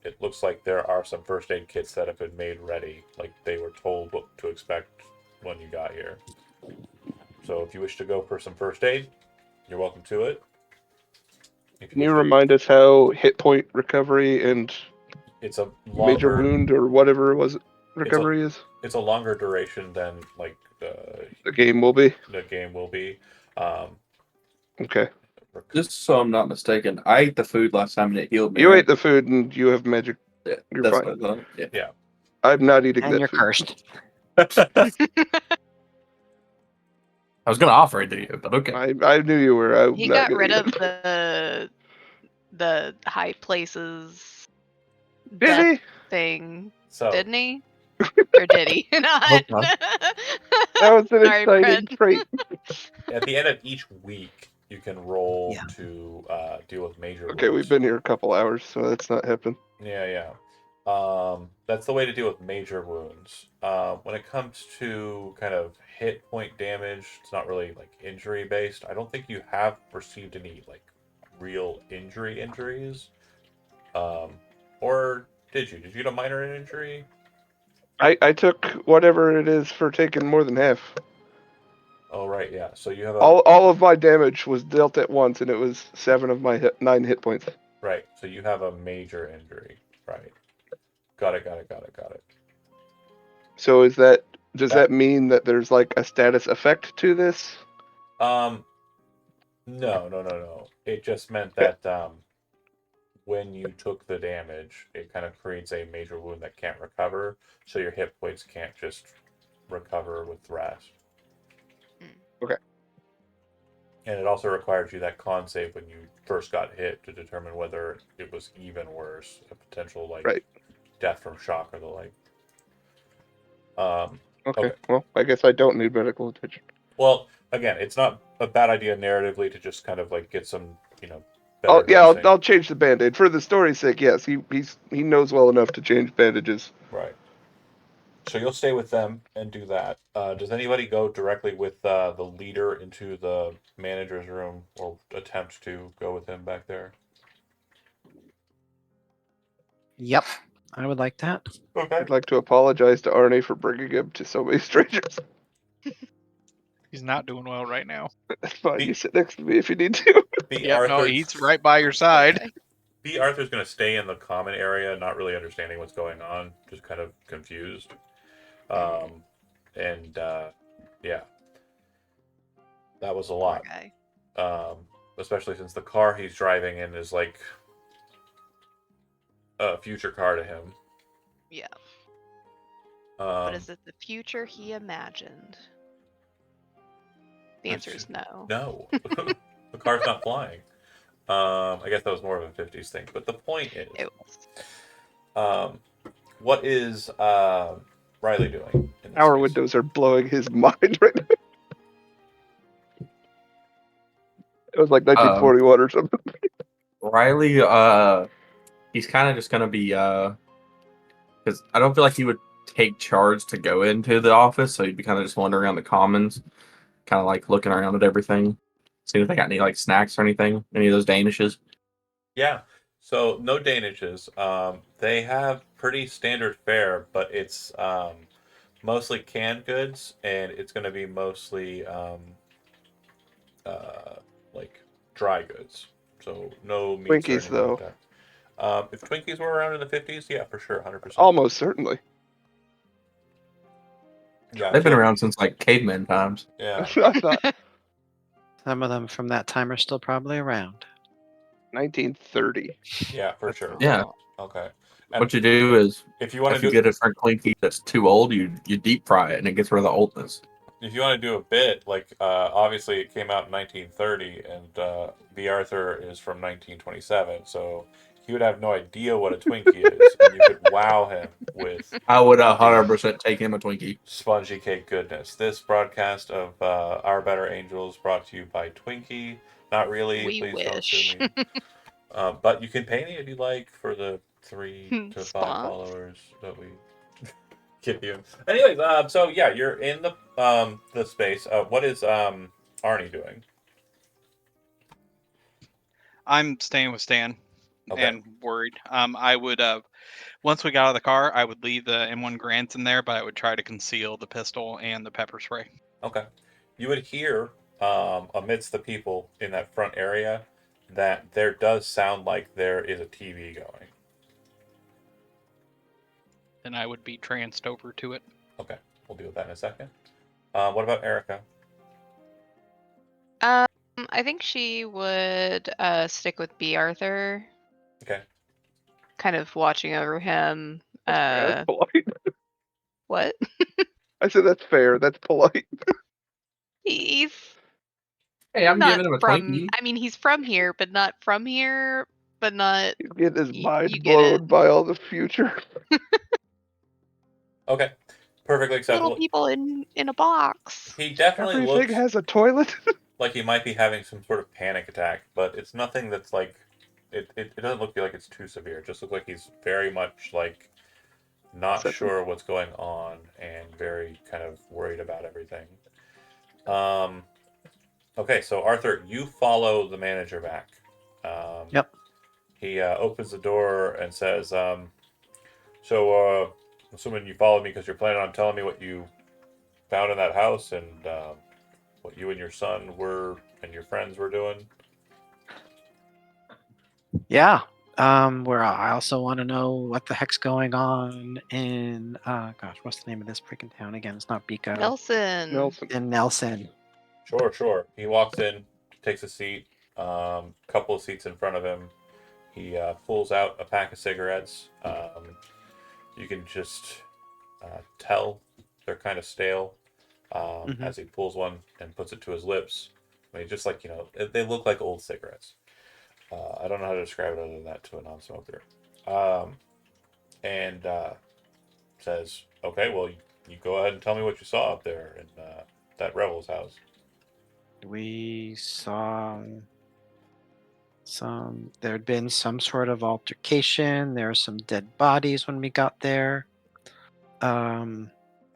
it looks like there are some first aid kits that have been made ready, like they were told what to expect when you got here. So if you wish to go for some first aid, you're welcome to it. If Can wish you to- remind us how hit point recovery and it's a major longer wound or whatever it was recovery is? it's a longer duration than like The game will be? the game will be. Okay. Just so I'm not mistaken, I ate the food last time and it healed me. You right? ate the food and you have magic. Yeah, You're that's fine. what I thought. Yeah. I'm not eating And that you're food. cursed. I was gonna offer it to you, but okay. I knew you were. I'm He not got gonna rid eat of it. the high places Did death he? thing, So didn't he? Or did he not? Hope not. That was an Sorry, exciting Brent. trait. at the end of each week, you can roll Yeah. to deal with major Okay, we've wounds. been here a couple hours, so that's not happening. Yeah. That's the way to deal with major wounds. When it comes to kind of hit point damage, it's not really like injury based. I don't think you have received any like real injuries. Or did you? Did you get a minor injury? I took whatever it is for taking more than half. Oh right, yeah. So you have a All of my damage was dealt at once, and it was 7 of my 9 hit points. right. So you have a major injury. Right. Got it. So does that mean that there's like a status effect to this? No. It just meant Okay. that when you took the damage, it kind of creates a major wound that can't recover, so your hit points can't just recover with rest. Okay. And it also requires you that con save when you first got hit to determine whether it was even worse, a potential like Right. death from shock or the like. Okay. Okay. Well, I guess I don't need medical attention. Well, again, it's not a bad idea narratively to just kind of like get some, better nursing. I'll change the band-aid for the story's sake. Yes, he knows well enough to change bandages. Right. So you'll stay with them and do that. Does anybody go directly with the leader into the manager's room or attempt to go with him back there? Yep. I would like that. Okay. I'd like to apologize to Arnie for bringing him to so many strangers. He's not doing well right now. That's fine. Be- You sit next to me if you need to. Yeah, no, he's right by your side. Okay. B. Arthur's going to stay in the common area, not really understanding what's going on, just kind of confused. Yeah, that was a Poor lot. guy. Especially since the car he's driving in is like a future car to him. Yeah. Um, But is it the future he imagined? The answer is no. No, the car's not flying. I guess that was more of a 50s thing. But the point is, It was. what is Riley doing? In this Our case? windows are blowing his mind right now. It was like 1941 or something. Riley, he's kind of just gonna be because I don't feel like he would take charge to go into the office, so he'd be kind of just wandering around the commons, kind of like looking around at everything, seeing if they got any like snacks or anything, any of those Danishes. Yeah. So no Danishes. They have pretty standard fare, but it's mostly canned goods, and it's going to be mostly like dry goods. so no meats or Twinkies, anything though. like that. If Twinkies were around in the 50s, yeah, for sure, 100%. Almost certainly. Yeah, They've been so- around since like caveman times. Yeah, I thought Some of them from that time are still probably around. 1930. yeah, for sure. Yeah. Okay. What you do is, If you want if to you do get a certain Twinkie that's too old, you deep fry it and it gets rid of the oldness. if you want to do a bit, like obviously it came out in 1930, and B. Arthur is from 1927, so he would have no idea what a Twinkie is, and you could wow him with I would 100% take him a Twinkie. spongy cake goodness. This broadcast of Our Better Angels brought to you by Twinkie. Not really, We please don't sue wish. me. But you can pay me if you like for the 3 to 5 Spons. followers that we give you. Anyways, so yeah, you're in the space. What is Arnie doing? I'm staying with Stan Okay. and worried. I would once we got out of the car, I would leave the M1 Grants in there, but I would try to conceal the pistol and the pepper spray. Okay. You would hear amidst the people in that front area that there does sound like there is a TV going. Then I would be tranced over to it. Okay, we'll deal with that in a second. What about Erica? I think she would stick with B. Arthur, Okay. kind of watching over him. That's polite. What? I said that's fair. That's polite. He's Hey, I'm not giving him a from. Twinkie. I mean, he's from here, but not from here. But not. He's getting his mind you get it. blown by all the future. Okay. Perfectly acceptable. Little people in a box. He definitely Everything looks has a toilet. like he might be having some sort of panic attack, but it's nothing that's like it doesn't look like it's too severe. It just looks like he's very much like not Except- sure what's going on and very kind of worried about everything. Okay, so Arthur, you follow the manager back. Yep. He opens the door and says, "So, assuming you followed me because you're planning on telling me what you found in that house and what you and your son were and your friends were doing." Yeah. Where I also want to know what the heck's going on in gosh, what's the name of this freaking town again? It's not Pico. Nelson. Nelson. In Nelson. Sure. He walks in, takes a seat, couple of seats in front of him. He pulls out a pack of cigarettes. You can just tell they're kind of stale as he pulls one and puts it to his lips. I mean, just like, they look like old cigarettes. I don't know how to describe it other than that to a non-smoker. And says, "Okay, well, you go ahead and tell me what you saw up there in that rebel's house." We saw there'd been some sort of altercation. There were some dead bodies when we got there. Hold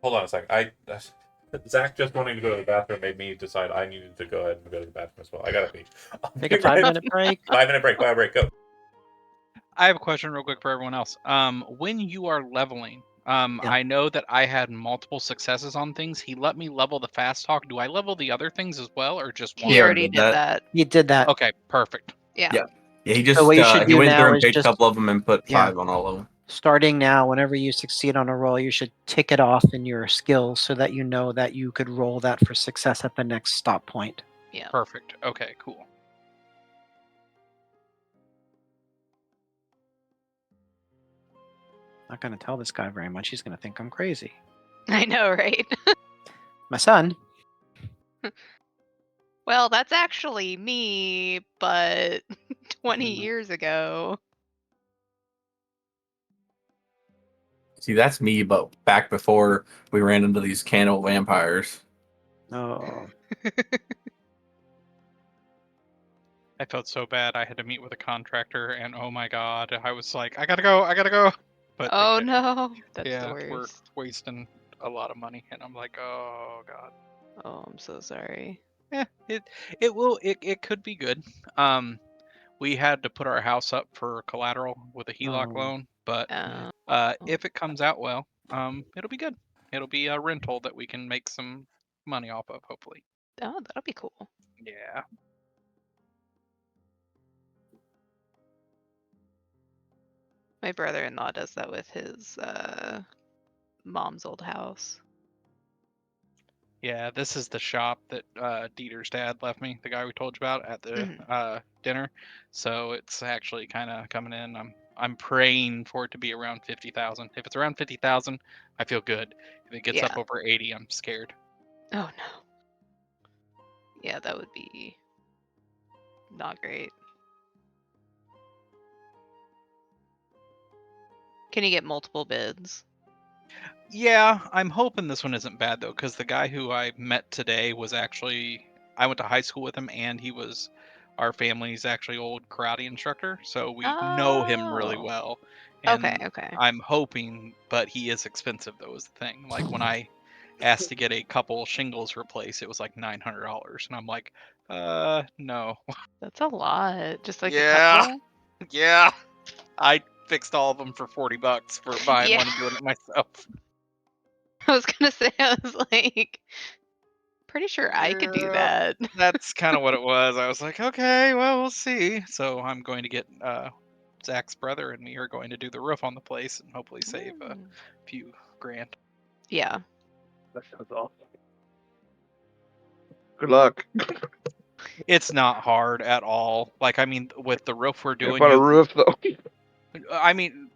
on a second. Zach just wanting to go to the bathroom made me decide I needed to go ahead and go to the bathroom as well. I gotta pee. Take a 5-minute break. 5-minute break. 5 break. Go. I have a question real quick for everyone else. When you are leveling, I know that I had multiple successes on things. He let me level the fast talk. Do I level the other things as well, or just one? He already did that. You did that. Okay, perfect. Yeah. Yeah. Yeah, he just what you should he do went now through and is picked a just- couple of them and put Yeah. 5 on all of them. Starting now, whenever you succeed on a roll, you should tick it off in your skills so that you know that you could roll that for success at the next stop point. Yeah. Perfect. Okay, cool. Not going to tell this guy very much. He's going to think I'm crazy. I know, right? My son. Well, that's actually me, but 20 years ago. See, that's me, but back before we ran into these cannibal vampires. Oh, I felt so bad. I had to meet with a contractor, and oh my god, I was like, I gotta go. But Oh okay. no, that's Yeah, the we're worst. wasting a lot of money, and I'm like, oh god. Oh, I'm so sorry. Yeah, it could be good. We had to put our house up for collateral with a HELOC Oh. loan, but if it comes out well, it'll be good. It'll be a rental that we can make some money off of, hopefully. Oh, that'll be cool. Yeah. My brother-in-law does that with his mom's old house. Yeah, this is the shop that Dieter's dad left me, the guy we told you about at the dinner. So it's actually kind of coming in. I'm praying for it to be around 50,000. If it's around 50,000, I feel good. If it gets up Yeah. over 80, I'm scared. Oh no. Yeah, that would be not great. Can you get multiple bids? Yeah, I'm hoping this one isn't bad though, because the guy who I met today was actually I went to high school with him, and he was our family's actually old karate instructor, so we know him really Oh. well. Okay, And okay. I'm hoping, but he is expensive though, is the thing. Like when I asked to get a couple shingles replaced, it was like $900, and I'm like, no. That's a lot. Just like a Yeah, couple? yeah. I fixed all of them for $40 for buying Yeah. one and doing it myself. I was gonna say, I was like, pretty sure I could do Yeah. that. That's kind of what it was. I was like, okay, well, we'll see. So I'm going to get Zach's brother and me are going to do the roof on the place and hopefully save a few grand. Yeah. That sounds awesome. Good luck. It's not hard at all. Like, I mean, with the roof we're doing, On a roof though. I mean,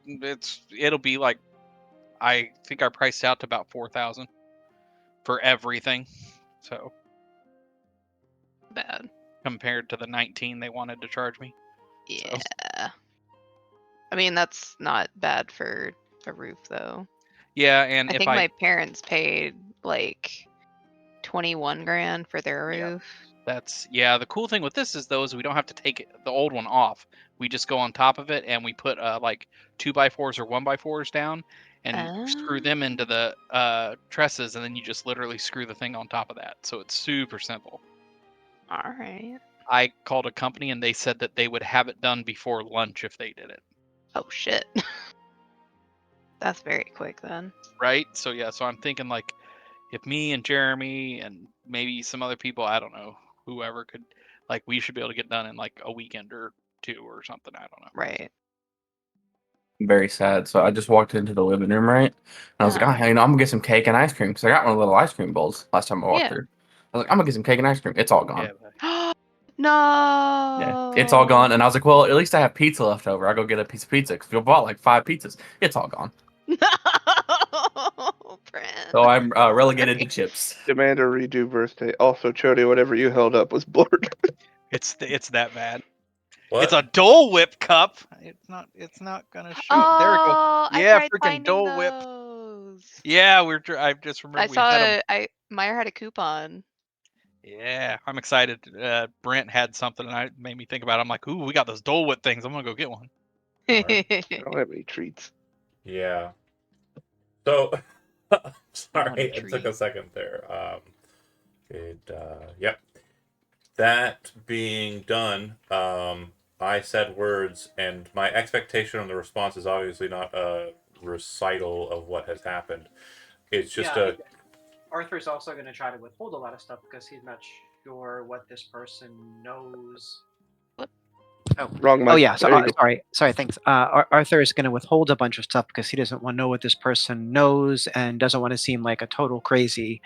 it'll be like, I think I priced out to about 4,000 for everything. So Bad. compared to the 19 they wanted to charge me. Yeah. So, I mean, that's not bad for a roof, though. yeah, and I if think my parents paid like 21 grand for their Yeah. roof. The cool thing with this is though is we don't have to take the old one off. We just go on top of it and we put like 2x4s or 1x4s down and screw them into the trusses, and then you just literally screw the thing on top of that. So it's super simple. All right. I called a company and they said that they would have it done before lunch if they did it. Oh shit. That's very quick then. Right? So yeah, so I'm thinking like if me and Jeremy and maybe some other people, I don't know, whoever could, like, we should be able to get done in like a weekend or two or something. I don't know. Right. Very sad. So I just walked into the living room, right? And I was like, Uh-huh. oh, I'm gonna get some cake and ice cream because I got one of the little ice cream bowls last time I walked Yeah. through. I was like, I'm gonna get some cake and ice cream. It's all gone. No. Yeah, it's all gone. And I was like, well, at least I have pizza left over. I'll go get a piece of pizza because we bought like 5 pizzas. It's all gone. No, Brent. So I'm relegated to chips. Demand a redo birthday. Also, Chody, whatever you held up was blurred. It's that bad. What? It's a Dole Whip cup. It's not gonna shoot. There we go. Oh, Yeah, I tried freaking finding Dole Whip. those. Yeah, I just I remember we saw had them. Meyer had a coupon. Yeah, I'm excited. Brent had something and I made me think about it. I'm like, ooh, we got those Dole Whip things. I'm gonna go get one. Alright. I don't have any treats. Yeah. So, I want sorry, a it took a treat. second there. Yep. That being done, I said words, and my expectation on the response is obviously not a recital of what has happened. It's just a. Arthur's also going to try to withhold a lot of stuff because he's not sure what this person knows. Wrong mic. Oh yeah, so, There you go. sorry. Thanks. Arthur is going to withhold a bunch of stuff because he doesn't want to know what this person knows and doesn't want to seem like a total crazy.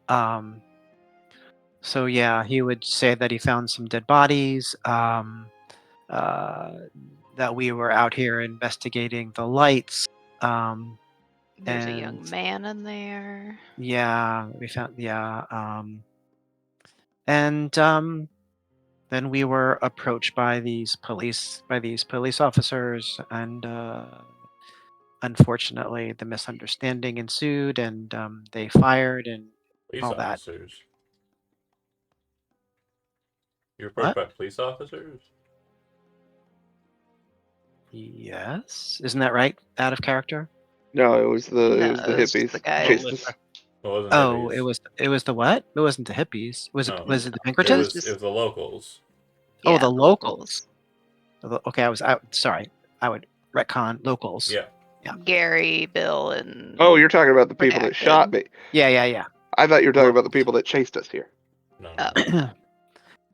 So yeah, he would say that he found some dead bodies. That we were out here investigating the lights. There's a young And man in there. yeah, we found and then we were approached by these police officers, and unfortunately the misunderstanding ensued, and they fired and Police all that. officers. You're approached What? by police officers? Yes, isn't that right? Out of character. No, it was the No, it was just hippies the guys. chased us. It wasn't Oh, hippies. it was the what? It wasn't the hippies. Was No. it the It Pinkertons? was the locals. Oh, Yeah, the locals. Okay, I was out. Sorry, I would retcon locals. Yeah. Yeah. Gary, Bill, and Oh, you're talking about the people that redacted. shot me. Yeah. I thought you were talking about the people that chased us here. No.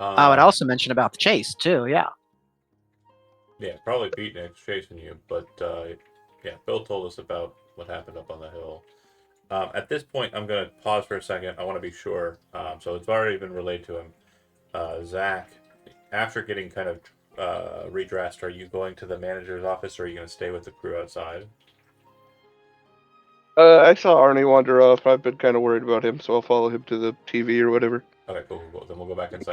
Oh. I would also mention about the chase too. Yeah. Yeah, probably beatniks chasing you, but yeah, Bill told us about what happened up on the hill. At this point, I'm going to pause for a second. I want to be sure. So it's already been relayed to him. Zach, after getting kind of redressed, are you going to the manager's office or are you going to stay with the crew outside? I saw Arnie wander off. I've been kind of worried about him, so I'll follow him to the TV or whatever. Okay, cool. Then we'll go back inside.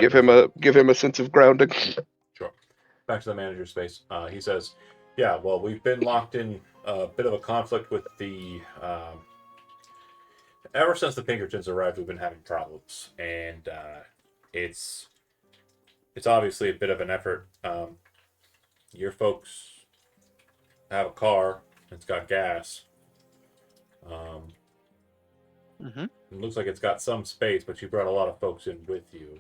Give him a sense of grounding. Sure. Back to the manager's space. He says, "Yeah, well, we've been locked in a bit of a conflict with the. Ever since the Pinkertons arrived, we've been having problems, and it's obviously a bit of an effort. Your folks have a car. It's got gas. Mm-hmm. It looks like it's got some space, but you brought a lot of folks in with you.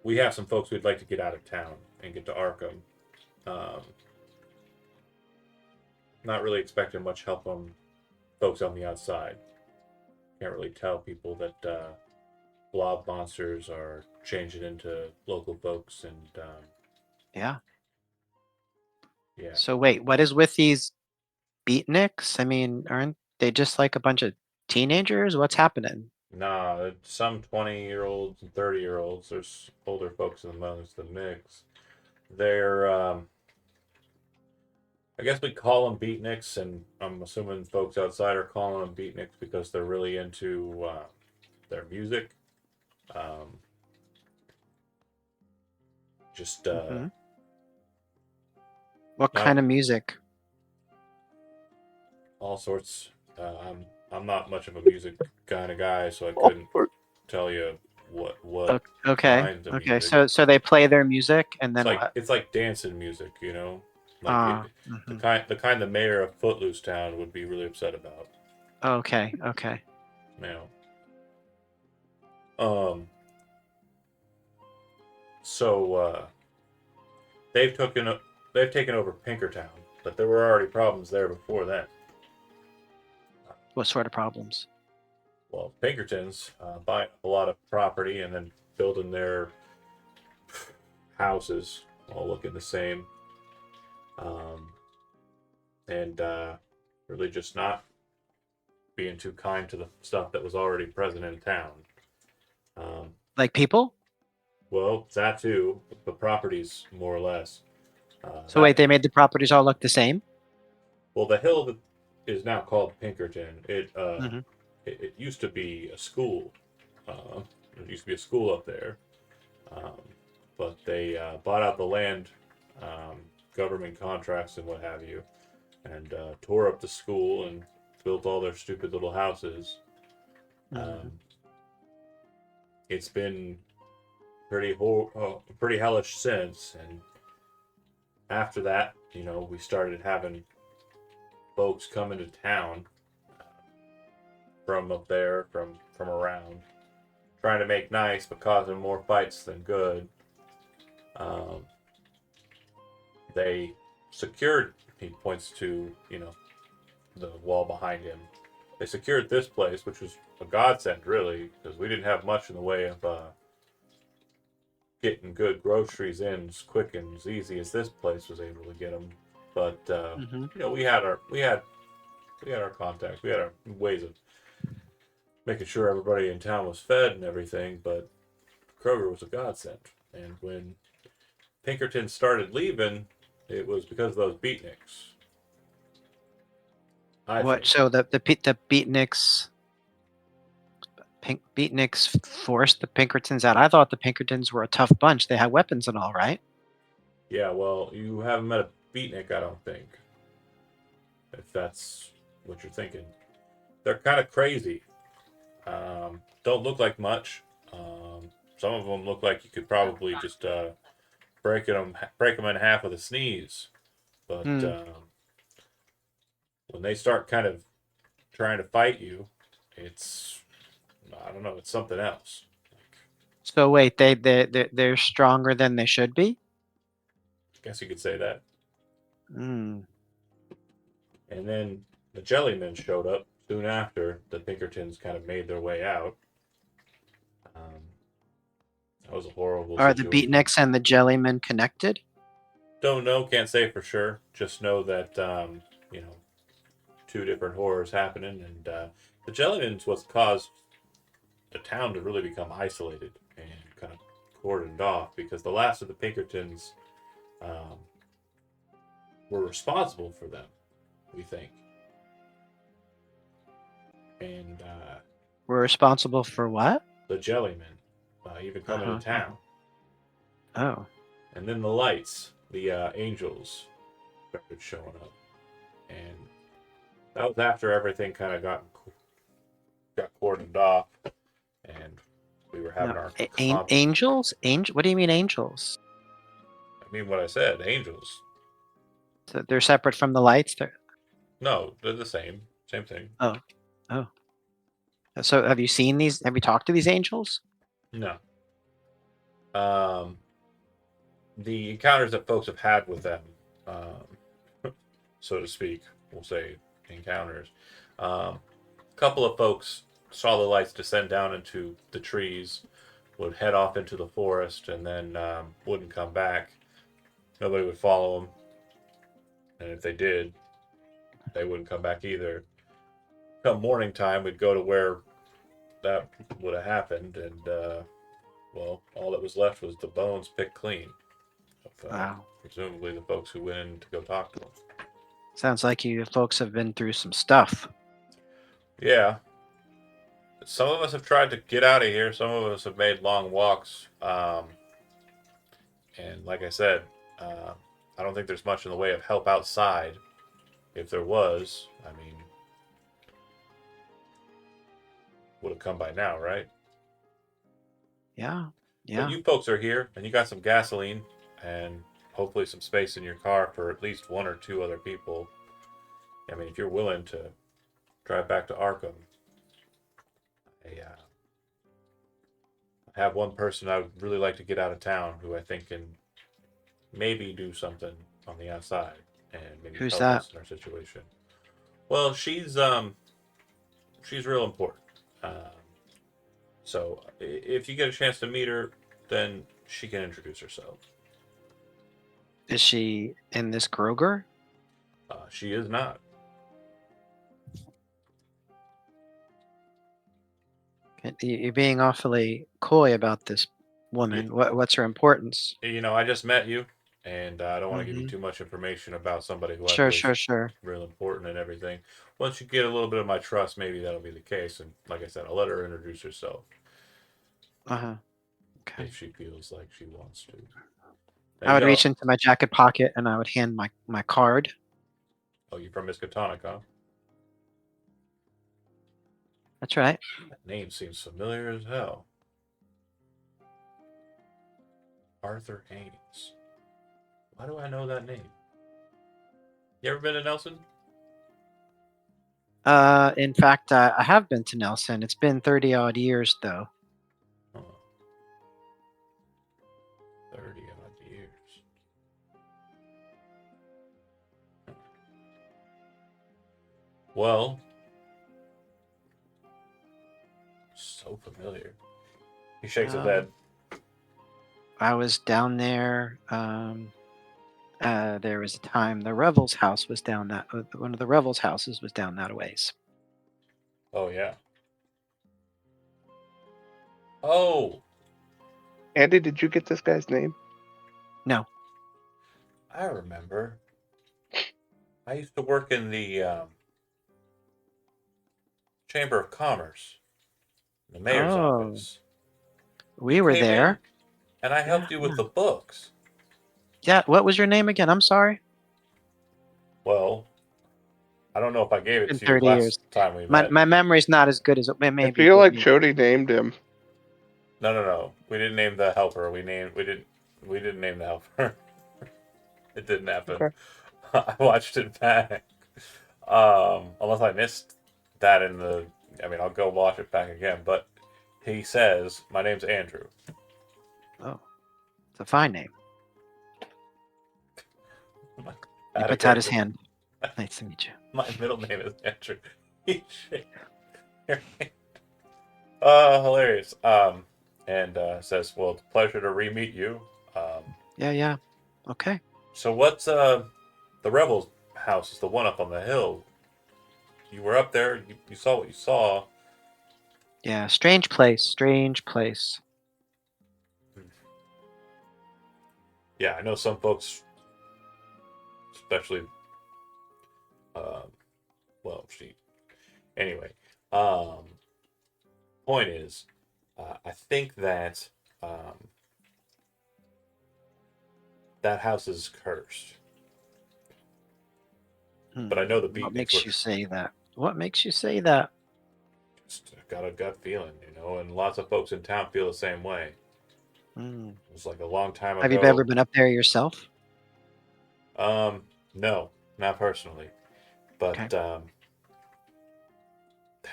We have some folks we'd like to get out of town and get to Arkham. Not really expecting much help from folks on the outside. Can't really tell people that blob monsters are changing into local folks, and Yeah. yeah, So wait, what is with these beatniks? I mean, aren't they just like a bunch of teenagers? What's happening? nah, some 20-year-olds and 30-year-olds. There's older folks amongst the mix. They're I guess we call them beatniks, and I'm assuming folks outside are calling them beatniks because they're really into their music. Um, just Mhm. What not kind of music? all sorts. I'm not much of a music kind of guy, so I couldn't tell you what Okay. kinds of Okay. music. So they play their music and then what? It's like dancing music, like Mhm. the kind the mayor of Footloose Town would be really upset about. Okay. Okay. Now, um, so they've taken over Pinkertown, but there were already problems there before then. What sort of problems? Well, Pinkertons buying a lot of property and then building their houses, all looking the same, um, and really just not being too kind to the stuff that was already present in town. Like people? Well, that too, the properties more or less. So wait, they made the properties all look the same? Well, the hill that is now called Pinkerton. Hmm. It used to be a school. Uh, there used to be a school up there, um, but they bought out the land, um, government contracts and what have you, and tore up the school and built all their stupid little houses. Hmm. It's been pretty hellish since, and after that, we started having folks come into town from up there, from around, trying to make nice, but causing more fights than good. Um, they secured. He points to the wall behind him. They secured this place, which was a godsend, really, because we didn't have much in the way of getting good groceries in as quick and as easy as this place was able to get them. But Hmm. we had our contacts, we had our ways of making sure everybody in town was fed and everything. But Kroger was a godsend, and when Pinkerton started leaving, it was because of those beatniks. I What? think. So the beatniks beatniks forced the Pinkertons out. I thought the Pinkertons were a tough bunch. They had weapons and all, right? Yeah, well, you haven't met a beatnik, I don't think. If that's what you're thinking. They're kind of crazy. Don't look like much. Some of them look like you could probably just break them in half with a sneeze. But Hmm. when they start kind of trying to fight you, it's I don't know, it's something else. So wait, they're stronger than they should be? I guess you could say that. Hmm. And then the Jellymen showed up soon after the Pinkertons kind of made their way out. That was a horrible Are the situation. beatniks and the jellymen connected? Don't know, can't say for sure. Just know that you know, two different horrors happening, and the Jellyman's what caused the town to really become isolated and kind of cordoned off because the last of the Pinkertons um, were responsible for them, we think. And We're responsible for what? the Jellyman even coming Uh-huh. to town. Oh. And then the lights, the angels started showing up. And that was after everything kind of got cordoned off and we were having No. our Angels? What do you mean angels? I mean what I said, angels. So they're separate from the lights? No, they're the same. Same thing. Oh. So have you seen these? Have you talked to these angels? No. The encounters that folks have had with them, so to speak, we'll say encounters. A couple of folks saw the lights descend down into the trees, would head off into the forest, and then wouldn't come back. Nobody would follow them, and if they did, they wouldn't come back either. Come morning time, we'd go to where that would have happened, and well, all that was left was the bones picked clean. Of, Wow. presumably the folks who went in to go talk to them. Sounds like you folks have been through some stuff. Yeah. Some of us have tried to get out of here. Some of us have made long walks. And like I said, I don't think there's much in the way of help outside. If there was, I mean, would have come by now, right? Yeah. But you folks are here, and you got some gasoline, and hopefully some space in your car for at least one or two other people. I mean, if you're willing to drive back to Arkham, I have one person I would really like to get out of town who I think can maybe do something on the outside and maybe Who's help that? us in our situation. Well, she's real important. So if you get a chance to meet her, then she can introduce herself. Is she in this Kroger? She is not. You're being awfully coy about this woman. What's her importance? You know, I just met you, and I don't want to give you Mhm. too much information about somebody who I Sure, feel is sure. real important and everything. Once you get a little bit of my trust, maybe that'll be the case. And like I said, I'll let her introduce herself Uh-huh. Okay. if she feels like she wants to. I would reach into my jacket pocket and I would hand my card. Oh, you're from Miskatonic, huh? That's right. That name seems familiar as hell. Arthur Haynes. Why do I know that name? You ever been to Nelson? In fact, I have been to Nelson. It's been 30 odd years though. Oh. 30 odd years. Well, so familiar. He shakes his head. I was down there. There was a time the Revels house was down that one of the Revels houses was down that ways. Oh, yeah. Oh, Andy, did you get this guy's name? No. I remember. I used to work in the Chamber of Commerce, the mayor's Oh. office. We were Came there. in, and I helped you with the books. Yeah. What was your name again? I'm sorry. Well, I don't know if I gave it In to you 30 last years. time we My met. memory's not as good as it may I be. feel like Chody named him. No. We didn't name the helper. We didn't name the helper. It didn't happen. Okay. I watched it back. Unless I missed that in the. I mean, I'll go watch it back again. But he says, "My name's Andrew." Oh, it's a fine name. He Out of puts out his character. hand. Nice to meet you. My middle name is Andrew. He shakes your hand. Hilarious. And says, "Well, it's a pleasure to re-meet you." Yeah. Okay. So what's the rebels' house? Is the one up on the hill? You were up there. You saw what you saw. Yeah, strange place. Strange place. Yeah, I know some folks, especially. Well, she. Anyway, um, point is, I think that um, that house is cursed. But I know the What beatniks makes were you say that? What makes you say that? just got a gut feeling, and lots of folks in town feel the same way. Hmm. It was like a long time Have you ever ago. been up there yourself? No, not personally, Okay. but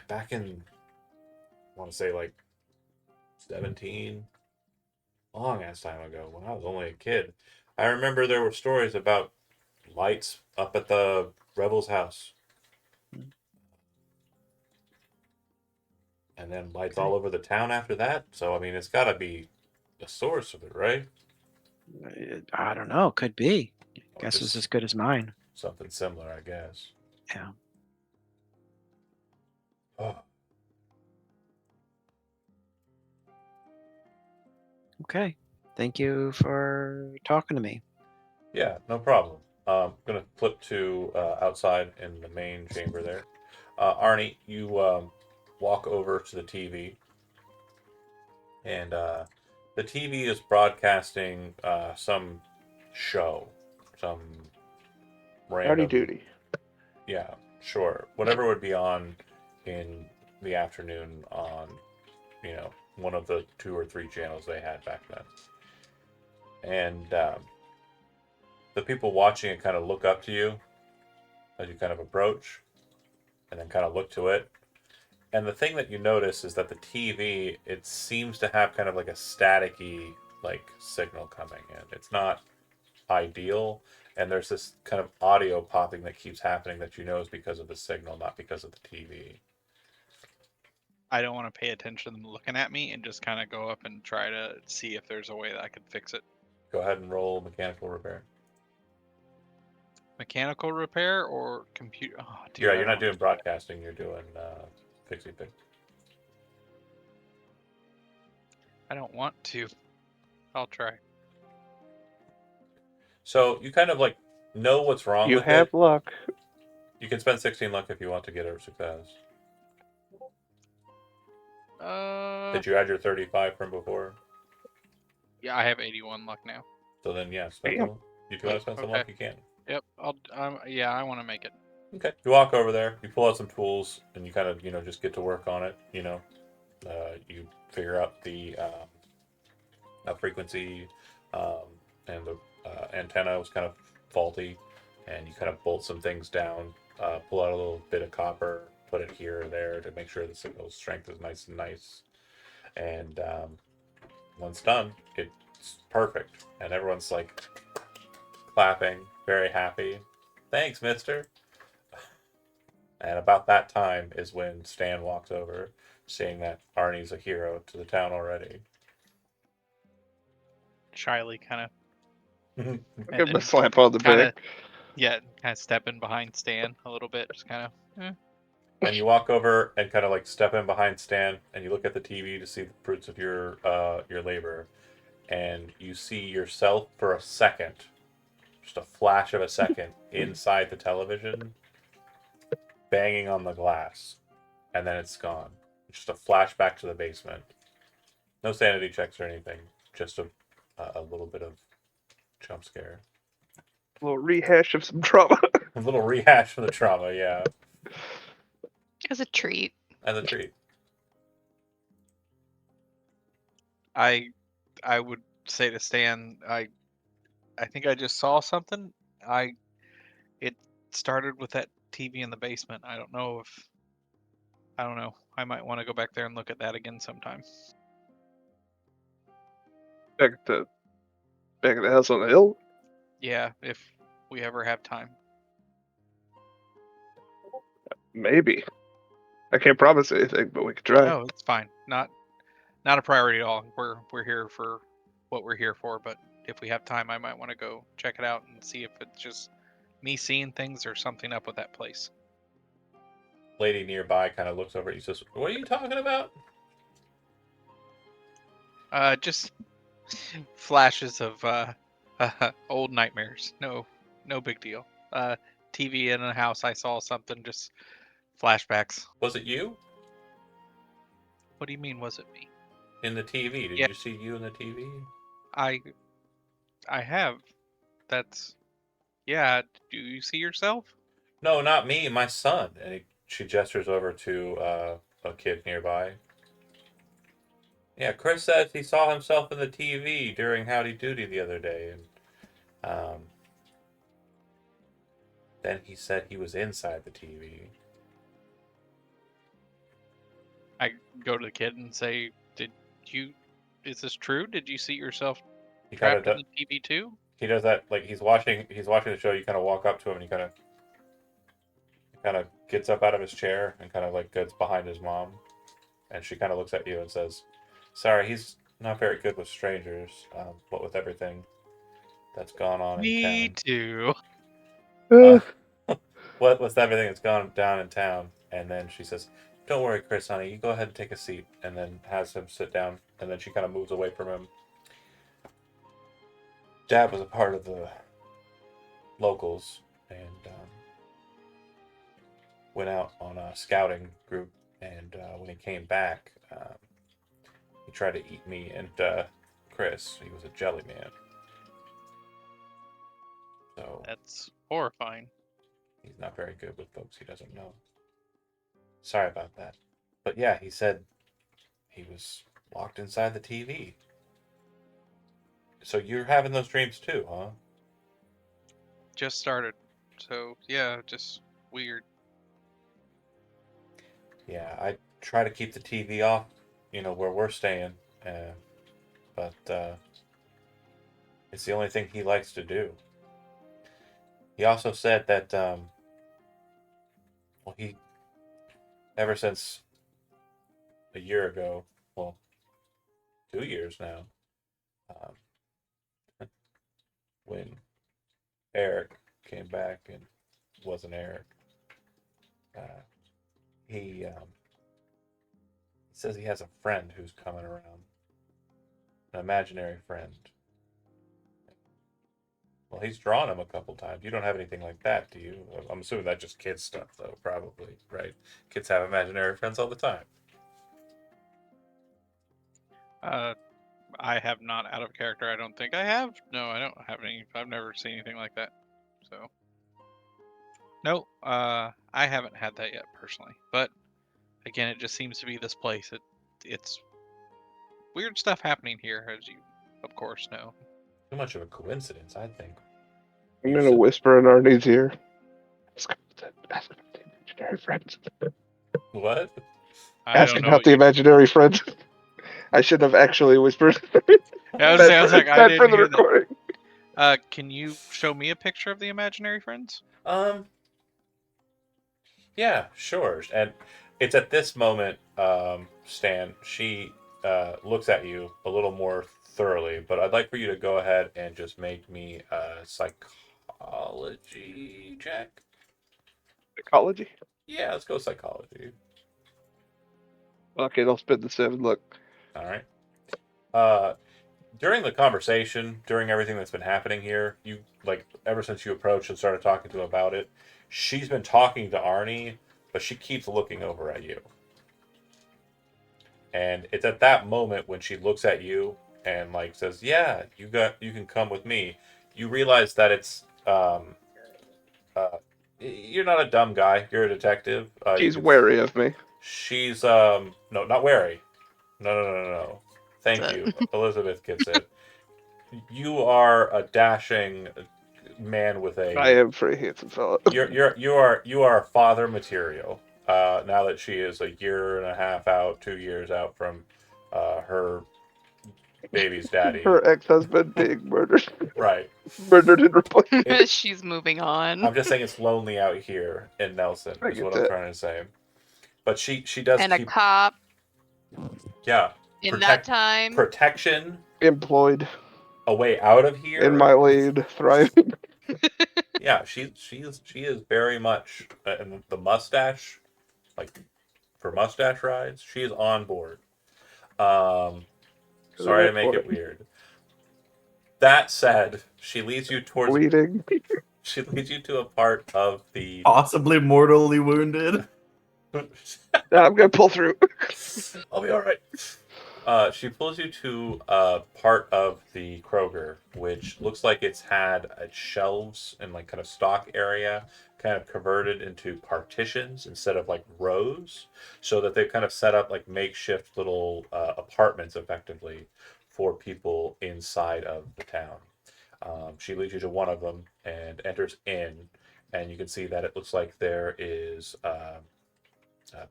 back in, I want to say like 17, long ass time ago, when I was only a kid, I remember there were stories about lights up at the rebels' house, and then lights Okay. all over the town after that. So I mean, it's got to be a source of it, right? I don't know. Could be. Or Guess is as just good as mine. something similar, I guess. Yeah. Oh, Okay. Thank you for talking to me. yeah, no problem. I'm gonna flip to outside in the main chamber there. Arnie, you walk over to the TV, and the TV is broadcasting some show, some Howdy random, doody. yeah, sure, whatever would be on in the afternoon on, one of the 2 or 3 channels they had back then. And the people watching it kind of look up to you as you kind of approach, and then kind of look to it. And the thing that you notice is that the TV, it seems to have kind of like a staticky like signal coming in. It's not ideal, and there's this kind of audio popping that keeps happening that you know is because of the signal, not because of the TV. I don't want to pay attention to them looking at me and just kind of go up and try to see if there's a way that I could fix it. Go ahead and roll mechanical repair. Mechanical repair or computer? Oh, dude, Yeah, I you're not don't. doing broadcasting. You're doing fixie fix. I don't want to. I'll try. So you kind of like know what's wrong You with it. have luck. You can spend 16 luck if you want to get a success. Did you add your 35 from before? Yeah, I have 81 luck now. So then, yeah, spend Damn. some. If you want to spend some Okay. luck, you can. Yep. Yeah, I want to make it. Okay. You walk over there. You pull out some tools, and you kind of, just get to work on it. You figure out the frequency, um, and the antenna was kind of faulty, and you kind of bolt some things down. Pull out a little bit of copper, put it here or there to make sure the signal strength is nice and nice. And once done, it's perfect, and everyone's like clapping, very happy. Thanks, mister. And about that time is when Stan walks over, seeing that Arnie's a hero to the town already. Shyly kind of. I'll give him a slap on the kinda- back. Yeah, kind of stepping behind Stan a little bit, just kind of. And you walk over and kind of like step in behind Stan, and you look at the TV to see the fruits of your labor, and you see yourself for a second, just a flash of a second, inside the television, banging on the glass, and then it's gone. Just a flashback to the basement. No sanity checks or anything. Just a little bit of jump scare. A little rehash of some trauma. A little rehash of the trauma, yeah, As a treat. as a treat. I would say to Stan, I think I just saw something. It started with that TV in the basement. I don't know. I might want to go back there and look at that again sometime. back at the house on the hill. Yeah, if we ever have time. Maybe. I can't promise anything, but we could try. No, it's fine. Not a priority at all. We're here for what we're here for, but if we have time, I might want to go check it out and see if it's just me seeing things or something up with that place. Lady nearby kind of looks over at you and says, "What are you talking about?" Just flashes of old nightmares. No big deal. TV in a house, I saw something, just flashbacks. Was it you What do you mean, was it me? in the TV? Did Yeah. you see you in the TV? I have. That's, yeah, do you see yourself? No, not me. My son. And she gestures over to a kid nearby. Yeah, Chris says he saw himself in the TV during Howdy Doody the other day, and then he said he was inside the TV. I go to the kid and say, is this true? Did you see yourself He kind of trapped in the TV too? he does that, like he's watching the show. You kind of walk up to him and he kind of gets up out of his chair and kind of like gets behind his mom, and she kind of looks at you and says, "Sorry, he's not very good with strangers, but with everything that's gone on in Me town." too. What with everything that's gone down in town? And then she says, "Don't worry, Chris, honey. You go ahead and take a seat." And then has him sit down. And then she kind of moves away from him. Dad was a part of the locals and went out on a scouting group. And when he came back, he tried to eat me and Chris. He was a jelly man. So That's horrifying. he's not very good with folks he doesn't know. Sorry about that. But yeah, he said he was locked inside the TV. So you're having those dreams too, huh? Just started. So, yeah, just weird. Yeah, I try to keep the TV off, where we're staying. But it's the only thing he likes to do. He also said that, he, ever since a year ago, 2 years now, when Eric came back and wasn't Eric, he says he has a friend who's coming around, an imaginary friend. Well, he's drawn him a couple times. You don't have anything like that, do you? I'm assuming that's just kids stuff, though, probably, right? Kids have imaginary friends all the time. I have not out of character. I don't think I have. No, I don't have any. I've never seen anything like that. So, no, I haven't had that yet personally. But again, it just seems to be this place. It's weird stuff happening here, as you, of course, know. Too much of a coincidence, I think. I'm gonna whisper in Arnie's ear. Ask about the imaginary friends. What? I Ask don't know. about the imaginary friends. I should have actually whispered. I was like, I Bad for didn't the hear recording. that. Can you show me a picture of the imaginary friends? Yeah, sure. And it's at this moment, Stan, she looks at you a little more thoroughly, but I'd like for you to go ahead and just make me a psychology check. Psychology? Yeah, let's go psychology. Okay, I'll spend the 7. Look. All right. During the conversation, during everything that's been happening here, ever since you approached and started talking to him about it, she's been talking to Arnie, but she keeps looking over at you. And it's at that moment when she looks at you and says, "Yeah, you can come with me." You realize that it's you're not a dumb guy. You're a detective. She's wary of me. She's no, not wary. No. Thank you. Elizabeth gets it. You are a dashing man with a. I am pretty handsome fella. You are father material. Now that she is a year and a half out, 2 years out from her baby's daddy. Her ex-husband being murdered. Right. Murdered and replaced. She's moving on. I'm just saying it's lonely out here in Nelson. I Is get what that. I'm trying to say. But she does And keep. a cop Yeah. in that time. Protection. Employed. a way out of here. In my lead, thriving. Yeah, she is very much and the mustache, like for mustache rides, she is on board. Sorry to make it weird. That said, she leads you towards. Bleeding. She leads you to a part of the. Possibly mortally wounded. Nah, I'm gonna pull through. I'll be all right. She pulls you to part of the Kroger, which looks like it's had shelves and like kind of stock area, kind of converted into partitions instead of like rows, so that they've kind of set up like makeshift little apartments, effectively, for people inside of the town. She leads you to one of them and enters in, and you can see that it looks like there is.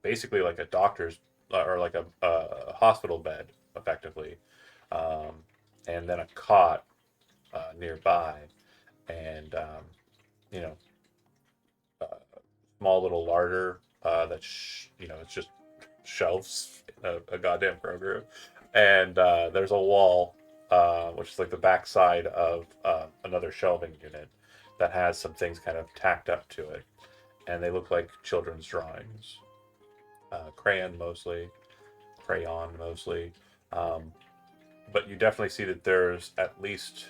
Basically like a doctor's or like a hospital bed, effectively, um, and then a cot nearby, and you know, a small little larder that's it's just shelves in a goddamn Kroger, and there's a wall which is like the backside of another shelving unit that has some things kind of tacked up to it, and they look like children's drawings. Crayon mostly. Um, but you definitely see that there's at least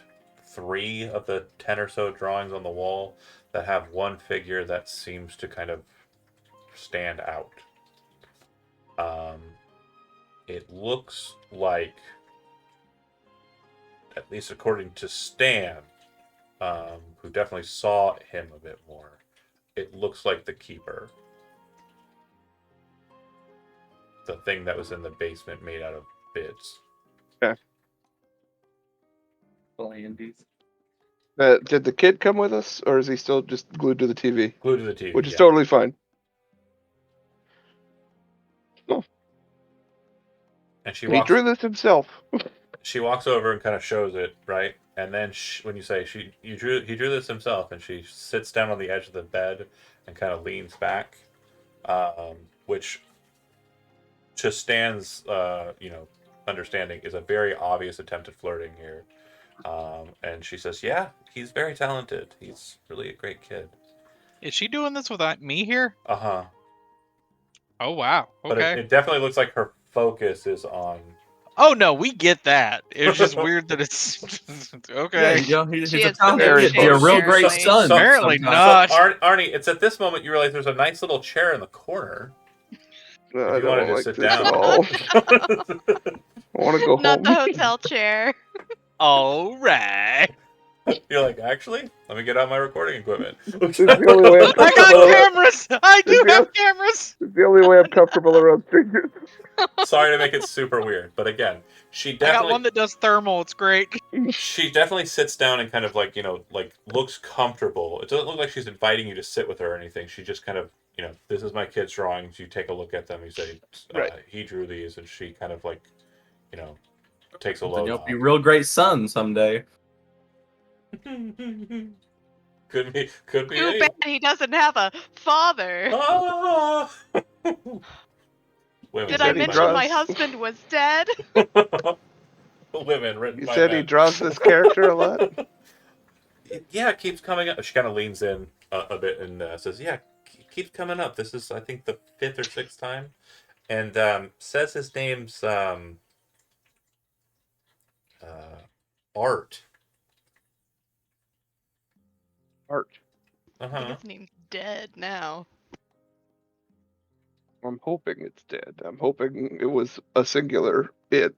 3 of the 10 or so drawings on the wall that have one figure that seems to kind of stand out. It looks like, at least according to Stan, who definitely saw him a bit more, it looks like the Keeper. The thing that was in the basement made out of bits. Blandies. Did the kid come with us, or is he still just glued to the TV? Glued to the TV. Which is yeah. totally fine. And she He walks. drew this himself. She walks over and kind of shows it, right? And then when you say he drew this himself, and she sits down on the edge of the bed and kind of leans back, which just stands, understanding is a very obvious attempt at flirting here. And she says, "Yeah, he's very talented. He's really a great kid." Is she doing this without me here? Uh huh. Oh wow. But Okay. it definitely looks like her focus is on. Oh no, we get that. It's just weird that it's okay. Yeah, he's She a has so talented much kid. Be a fun, real great apparently. son. Apparently sometimes. not. So Arnie, it's at this moment you realize there's a nice little chair in the corner. I If you wanted don't to like sit this down. at all. I want to go Not home. the hotel chair. All right. You're like, actually, let me get out my recording equipment. This is the only way I'm I comfortable. got cameras. I do Yeah. have cameras. It's the only way I'm comfortable around strangers. Sorry to make it super weird, but again, she I got one definitely that does thermal. It's great. sits down and kind of like like looks comfortable. It doesn't look like she's inviting you to sit with her or anything. She just kind of this is my kid's drawings. You take a look at them. You say Right. he drew these, and she kind of like takes a Then load you'll off. be a real great son someday. Could be Too any. bad he doesn't have a father. Ah! Women Did I said he mention my draws. husband was dead? Women written You by said he men. draws this character a lot? Yeah, it keeps coming up. She kind of leans in a bit and says, "Yeah, keeps coming up. This is, I think, the 5th or 6th time." And says his name's Art. Art. Uh I think huh. his name's dead now. I'm hoping it's dead. I'm hoping it was a singular it.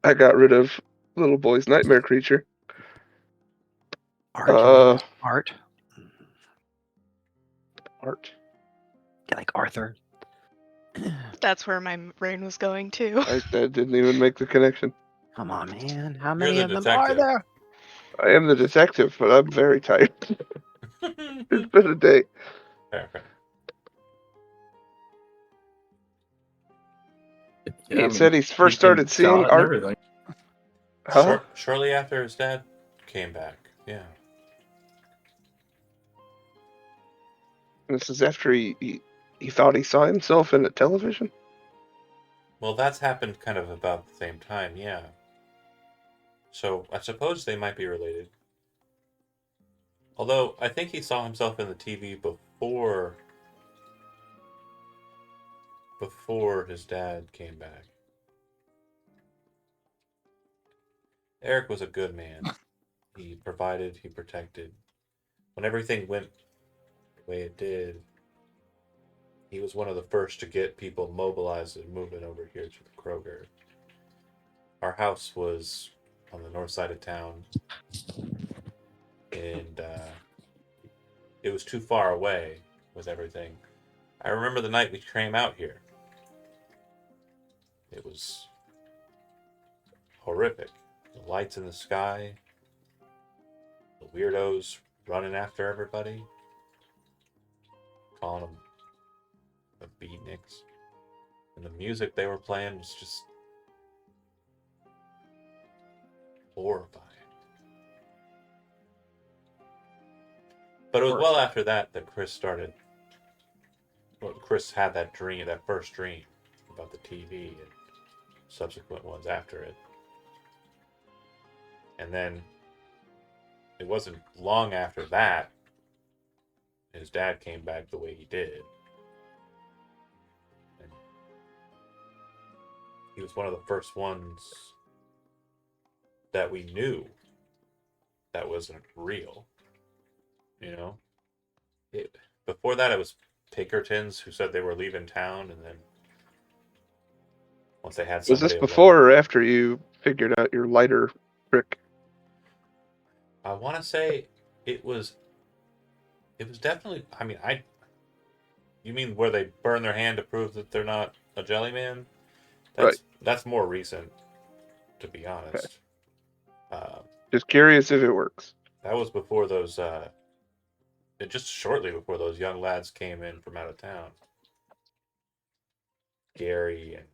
I got rid of little boy's nightmare creature. Art. Your name is Art. Art. Like Arthur. That's where my brain was going to. I didn't even make the connection. Come on, man. How You're many the of them are detective. there? I am the detective, but I'm very tired. It's been a day. Okay. He said he first started seeing and art. everything. Huh? Shortly after his dad came back. Yeah. This is after he thought he saw himself in a television. Well, that's happened kind of about the same time. Yeah. So I suppose they might be related. Although I think he saw himself in the TV before his dad came back. Eric was a good man. He provided, he protected. When everything went the way it did, he was one of the first to get people mobilized and moving over here to the Kroger. Our house was on the north side of town, and it was too far away with everything. I remember the night we came out here. It was horrific. The lights in the sky, the weirdos running after everybody, calling them the beatniks. And the music they were playing was just horrifying. But it was well after that that Chris had that dream, that first dream about the TV and subsequent ones after it. And then it wasn't long after that his dad came back the way he did. And he was one of the first ones that we knew that wasn't real. You know? Before that, it was Pinkertons who said they were leaving town, and then once they had Was somebody this alone. before or after you figured out your lighter trick? I want to say it was definitely. I mean, you mean where they burn their hand to prove that they're not a jelly man? That's more recent, to be honest. Just curious if it works. That was before those. Just shortly before those young lads came in from out of town. Gary and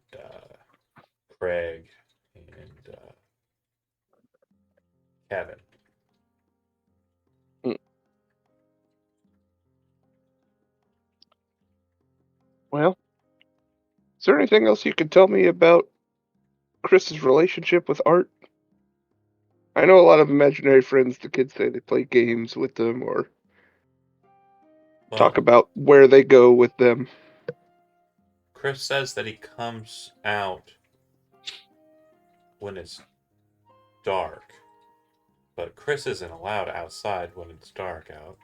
Craig and Kevin. Well, is there anything else you could tell me about Chris's relationship with art? I know a lot of imaginary friends, the kids say they play games with them or talk about where they go with them. Chris says that he comes out when it's dark, but Chris isn't allowed outside when it's dark out.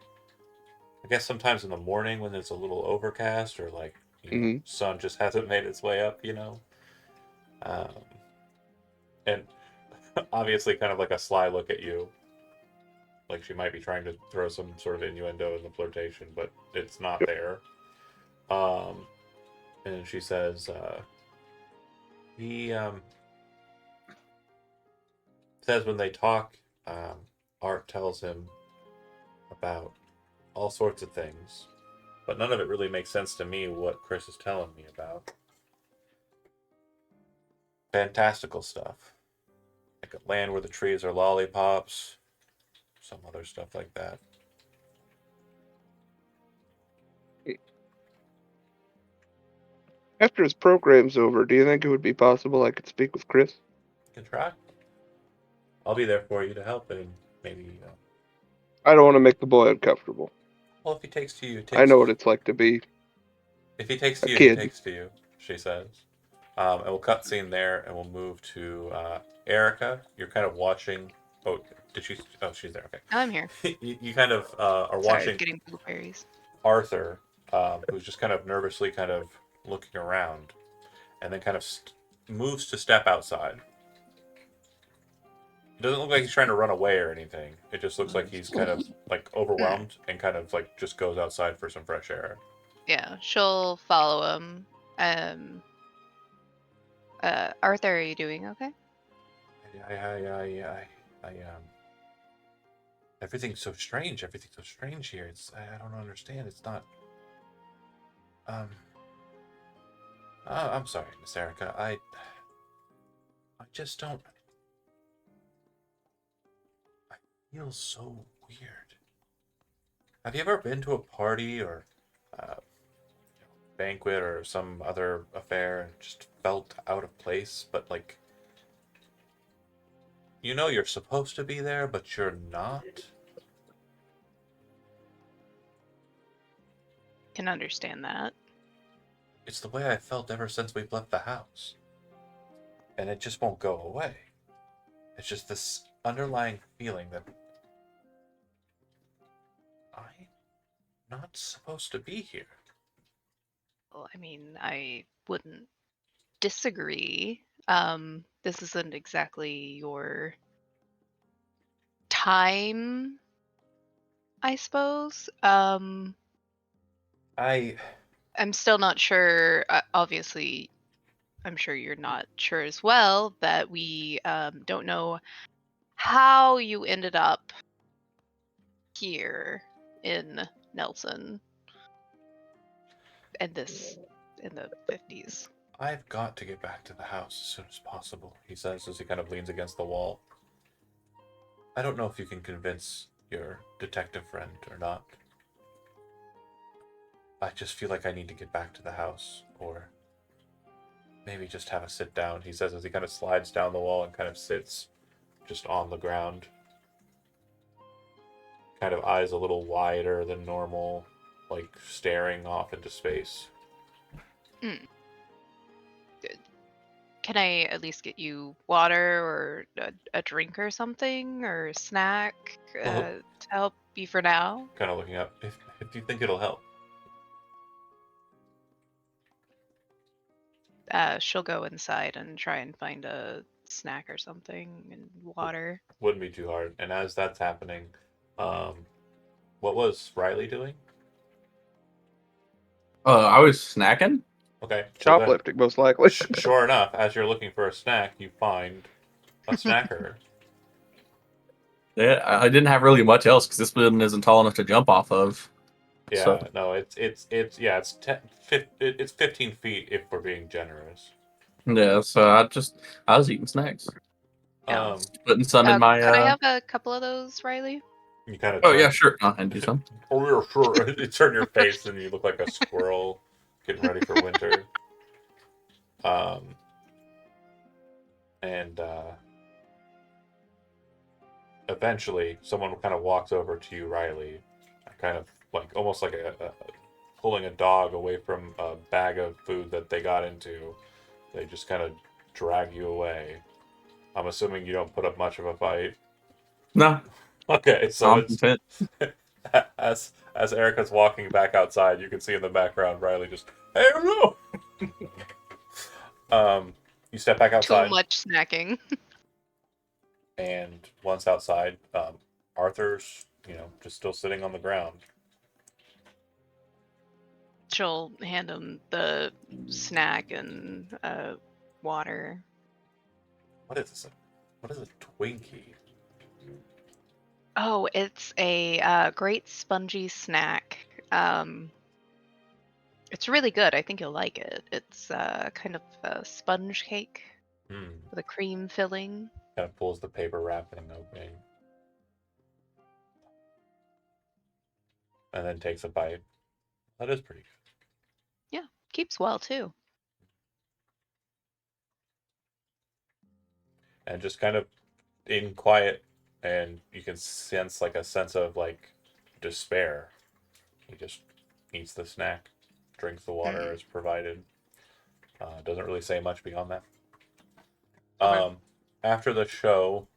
I guess sometimes in the morning when it's a little overcast or like sun just hasn't made its way up, and obviously kind of like a sly look at you, like she might be trying to throw some sort of innuendo in the flirtation, but it's not there. And she says he says when they talk, Art tells him about all sorts of things, but none of it really makes sense to me what Chris is telling me about. Fantastical stuff. Like a land where the trees are lollipops, some other stuff like that. After his program's over, do you think it would be possible I could speak with Chris? You can try. I'll be there for you to help, and maybe. I don't want to make the boy uncomfortable. Well, if he takes to you, I know what it's like to be. If he takes to you, kid. he takes to you. She says, and we'll cut scene there, and we'll move to Erica. You're kind of watching. Oh, did she? Oh, she's there. Okay. I'm here. you kind of are Sorry, watching getting blueberries. Arthur, who's just kind of nervously kind of looking around, and then kind of moves to step outside. It doesn't look like he's trying to run away or anything. It just looks like he's kind of like overwhelmed and kind of like just goes outside for some fresh air. Yeah, she'll follow him. Arthur, are you doing okay? Everything's so strange. Everything's so strange here. I don't understand. It's not. I'm sorry, Miss Erica. I just don't. I feel so weird. Have you ever been to a party or banquet or some other affair and just felt out of place, but like you know you're supposed to be there, but you're not. Can understand that. It's the way I felt ever since we've left the house. And it just won't go away. It's just this underlying feeling that I'm not supposed to be here. Well, I mean, I wouldn't disagree. This isn't exactly your time, I suppose. I'm still not sure. Obviously, I'm sure you're not sure as well that we don't know how you ended up here in Nelson and this in the 50s. I've got to get back to the house as soon as possible, he says as he kind of leans against the wall. I don't know if you can convince your detective friend or not. I just feel like I need to get back to the house, or maybe just have a sit down, he says as he kind of slides down the wall and kind of sits just on the ground. Kind of eyes a little wider than normal, like staring off into space. Can I at least get you water or a drink or something or a snack to help you for now? Kind of looking up. If you think it'll help. She'll go inside and try and find a snack or something and water. Wouldn't be too hard. And as that's happening, what was Riley doing? I was snacking. Okay. So then, Shoplifting, most likely. sure enough, as you're looking for a snack, you find a snacker. Yeah, I didn't have really much else because this building isn't tall enough to jump off of. Yeah, So- no, it's 15 feet if we're being generous. Yeah, so I was eating snacks, Yeah. putting some in my. Could I have a couple of those, Riley? You kind of. Oh yeah, sure. And do some. Oh, yeah, sure. You turn your face and you look like a squirrel getting ready for winter. And eventually, someone kind of walks over to you, Riley, kind of like almost like a pulling a dog away from a bag of food that they got into. They just kind of drag you away. I'm assuming you don't put up much of a fight. No, Okay, so I'm it's content. as Erica's walking back outside, you can see in the background Riley just, hey, hello. You step back outside. Too much snacking. And once outside, Arthur's, just still sitting on the ground. She'll hand him the snack and water. What is this? What is a Twinkie? Oh, it's a great spongy snack. It's really good. I think you'll like it. It's kind of a sponge cake with a cream filling. Kind of pulls the paper wrapping opening. And then takes a bite. That is pretty good. Yeah, keeps well too. And just kind of in quiet, and you can sense like a sense of like despair. He just eats the snack, drinks the water as provided. Doesn't really say much beyond that. Okay. After the show,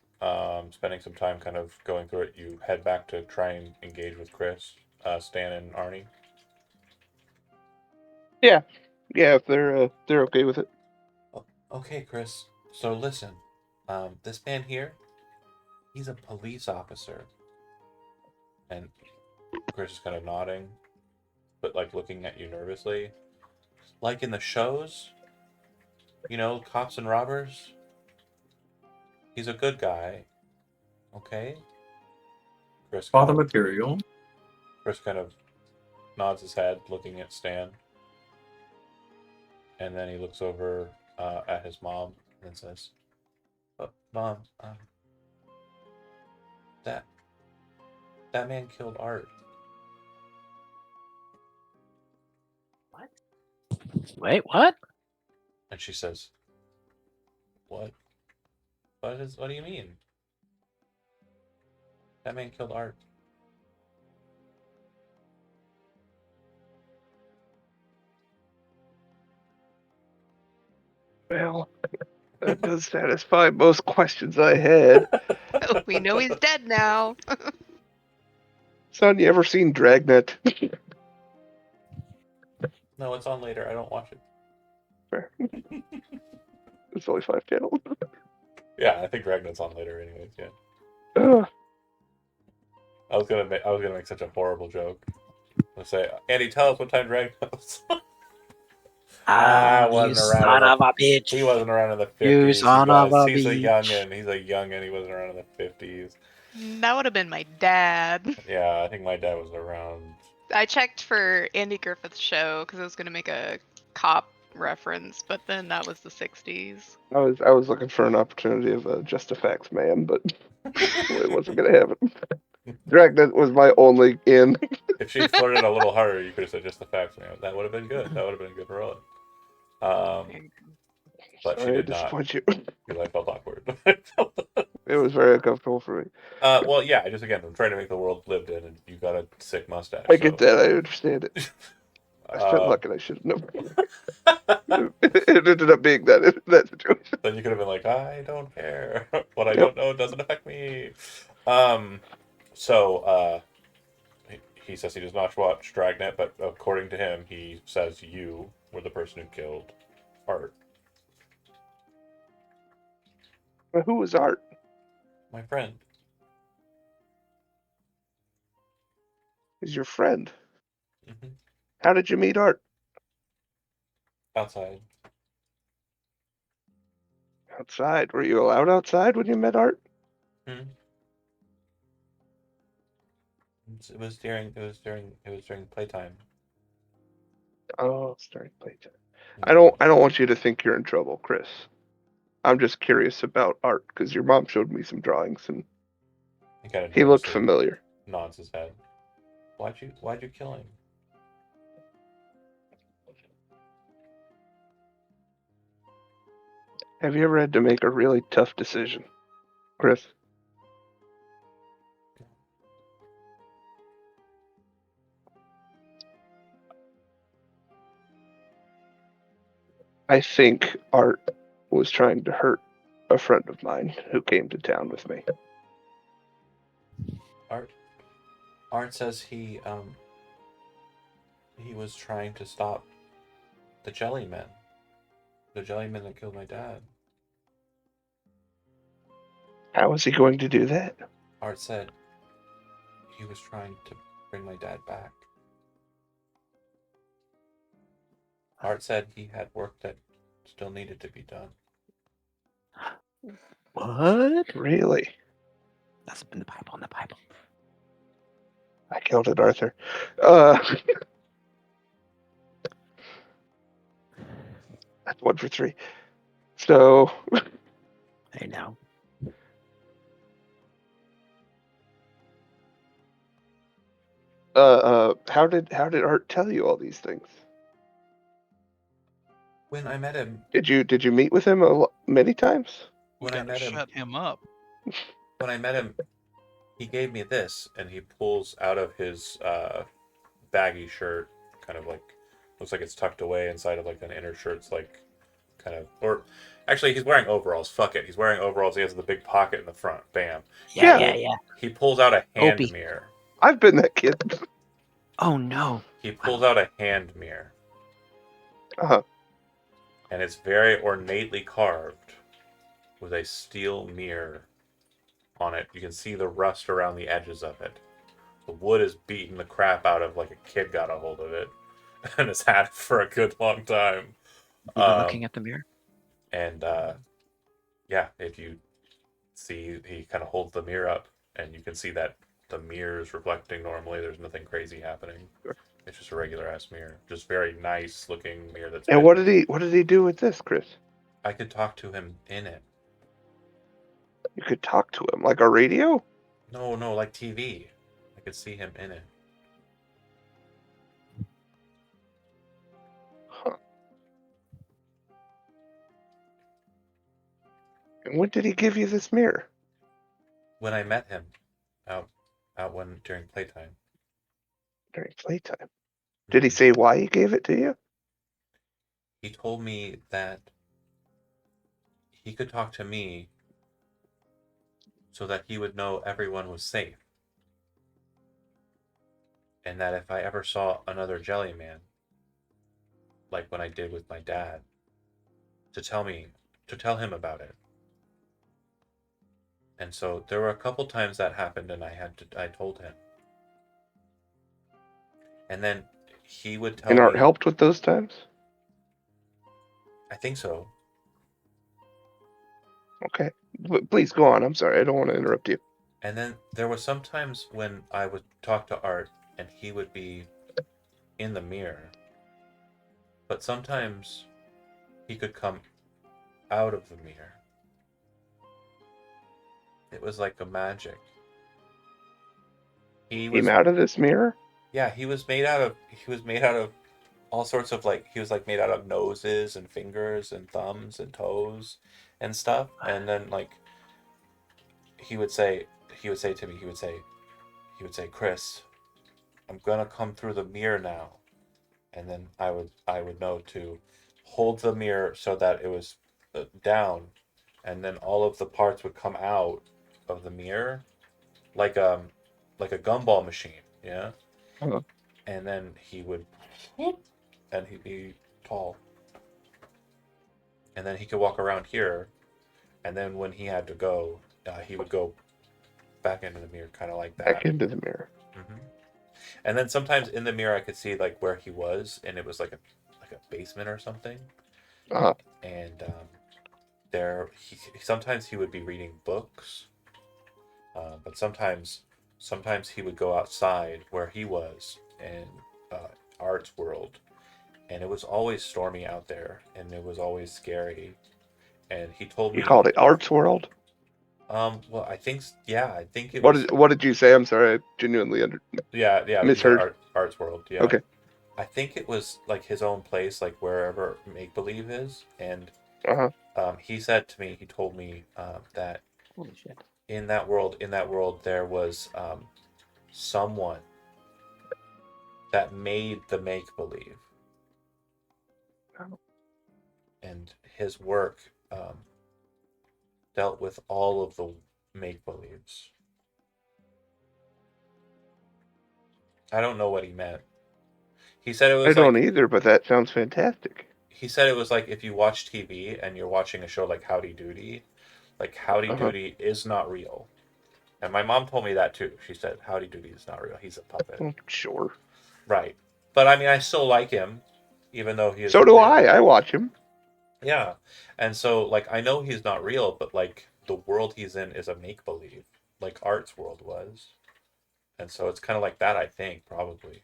spending some time kind of going through it, you head back to try and engage with Chris, Stan, and Arnie. Yeah, if they're okay with it. Okay, Chris. So listen, this man here, he's a police officer. And Chris is kind of nodding, but like looking at you nervously. Like in the shows, cops and robbers. He's a good guy. Okay? Chris Father kind of, material. Chris kind of nods his head, looking at Stan. And then he looks over at his mom and says, Mom, that man killed Art. Wait, what? And she says, What? What do you mean? That man killed Art. Well, that does satisfy most questions I had. We know he's dead now. Son, you ever seen Dragnet? No, it's on later. I don't watch it. It's only 5 channels. Yeah, I think Dragnet's on later, anyways. Yeah. Uh, I was gonna make such a horrible joke. I'll say, Andy, tell us what time Dragnet was. I You wasn't around son in of a the. bitch. He wasn't around in the You 50s. He son of was. a He's a bitch. youngin. He's a youngin. He wasn't around in the 50s. That would have been my dad. Yeah, I think my dad was around. I checked for Andy Griffith's show because I was going to make a cop reference, but then that was the 60s. I was looking for an opportunity of a Just a Facts man, but it wasn't gonna happen. Dragnet was my only in. If she flirted a little harder, you could have said just the facts, man. That would have been good. That would have been a good role. But she Sorry to did not, disappoint you. because I felt awkward. It was very uncomfortable for me. Well, yeah, just again, I'm trying to make the world lived in, and you got a sick mustache. I get that. I understand it. I spent luck and I should have known. It ended up being that situation. Then you could have been like, I don't care. What I Yep. don't know doesn't affect me. So he says he does not watch Dragnet, but according to him, he says you were the person who killed Art, But who was Art? my friend. He's your friend. Hmm. How did you meet Art? Outside. Outside. Were you allowed outside when you met Art? Hmm. It was during playtime. Oh, starting playtime. Mhm. I don't want you to think you're in trouble, Chris. I'm just curious about Art because your mom showed me some drawings and He kind of he looked nervously familiar. nods his head. Why'd you kill him? Have you ever had to make a really tough decision, Chris? I think Art was trying to hurt a friend of mine who came to town with me. Art says he was trying to stop the Jellymen. The Jellymen that killed my dad. How was he going to do that? Art said he was trying to bring my dad back. Art said he had work that still needed to be done. What? Really? That's in the Bible. In the Bible. I killed it, Arthur. That's 1 for 3. So, I know. how did Art tell you all these things? When I met him, Did you meet with him many times? You when I gotta met him, shut him up. when I met him, he gave me this, and he pulls out of his baggy shirt, kind of like looks like it's tucked away inside of like an inner shirt's like kind of, or actually he's wearing overalls. Fuck it, he's wearing overalls. He has the big pocket in the front. Bam. Yeah. He pulls out a hand Opie. mirror. I've been that kid. Oh no. He pulls out a hand mirror, Uh-huh. and it's very ornately carved with a steel mirror on it. You can see the rust around the edges of it. The wood is beating the crap out of, like a kid got a hold of it and has had it for a good long time. You been looking at the mirror? And yeah, if you see, he kind of holds the mirror up, and you can see that the mirror is reflecting normally. There's nothing crazy happening. It's just a regular ass mirror, just very nice looking mirror. That's And been, what did he do with this, Chris? I could talk to him in it. You could talk to him like a radio? No, like TV. I could see him in it. Huh. And when did he give you this mirror? When I met him, out when during playtime. During playtime. Did he Mhm. say why he gave it to you? He told me that he could talk to me so that he would know everyone was safe. And that if I ever saw another jelly man, like when I did with my dad, to tell him about it. And so there were a couple times that happened and I told him. And then he would tell And Art me, helped with those times? I think so. Okay. Please go on. I'm sorry. I don't want to interrupt you. And then there were some times when I would talk to Art and he would be in the mirror. But sometimes he could come out of the mirror. It was like a magic. He Came was out of this mirror? Yeah, he was made out of all sorts of like he was like made out of noses and fingers and thumbs and toes and stuff. And then like he would say to me, he would say, Chris, I'm gonna come through the mirror now. And then I would know to hold the mirror so that it was down, and then all of the parts would come out of the mirror like like a gumball machine, yeah. Uh, And then he would, and he'd be tall, and then he could walk around here, and then when he had to go, he would go back into the mirror, kind of like back that. into the mirror. hmm And then sometimes in the mirror, I could see like where he was, and it was like a basement or something. Uh, And there, sometimes he would be reading books, but sometimes he would go outside where he was in Art's world, and it was always stormy out there, and it was always scary. And he told you me, called it Art's World? well, I think it What was, did you say? I'm sorry. I genuinely yeah, you said misheard. Art's world, yeah. Okay. I think it was like his own place, like wherever make believe is. And Uh-huh. he said to me, he told me that Holy shit. in that world, there was someone that made the make believe, Oh. and his work dealt with all of the make believes. I don't know what he meant. He said it I was don't like either, but that sounds fantastic. he said it was like if you watch TV and you're watching a show like Howdy Doody, like Howdy Uh-huh. Doody is not real. And my mom told me that too. She said Howdy Doody is not real. He's a puppet. Well, sure. Right. But I mean, I still like him, even though he So isn't do real. I. I watch him. Yeah. And so, like, I know he's not real, but like the world he's in is a make believe, like Art's world was. And so it's kind of like that, I think, probably.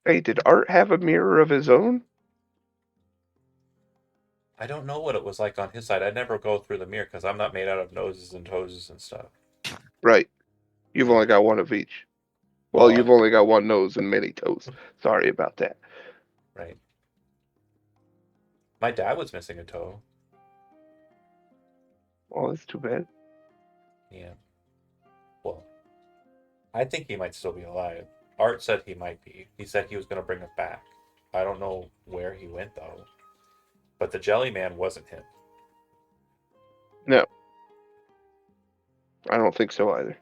Hey, did Art have a mirror of his own? I don't know what it was like on his side. I never go through the mirror because I'm not made out of noses and toes and stuff. Right. You've Yeah. only got one of each. Well, Well, you've only got one nose and many toes. Sorry about that. right. My dad was missing a toe. Well, that's too bad. Yeah. Well, I think he might still be alive. Art said he might be. He said he was going to bring him back. I don't know where he went though. But the Jelly Man wasn't him. No, I don't think so either.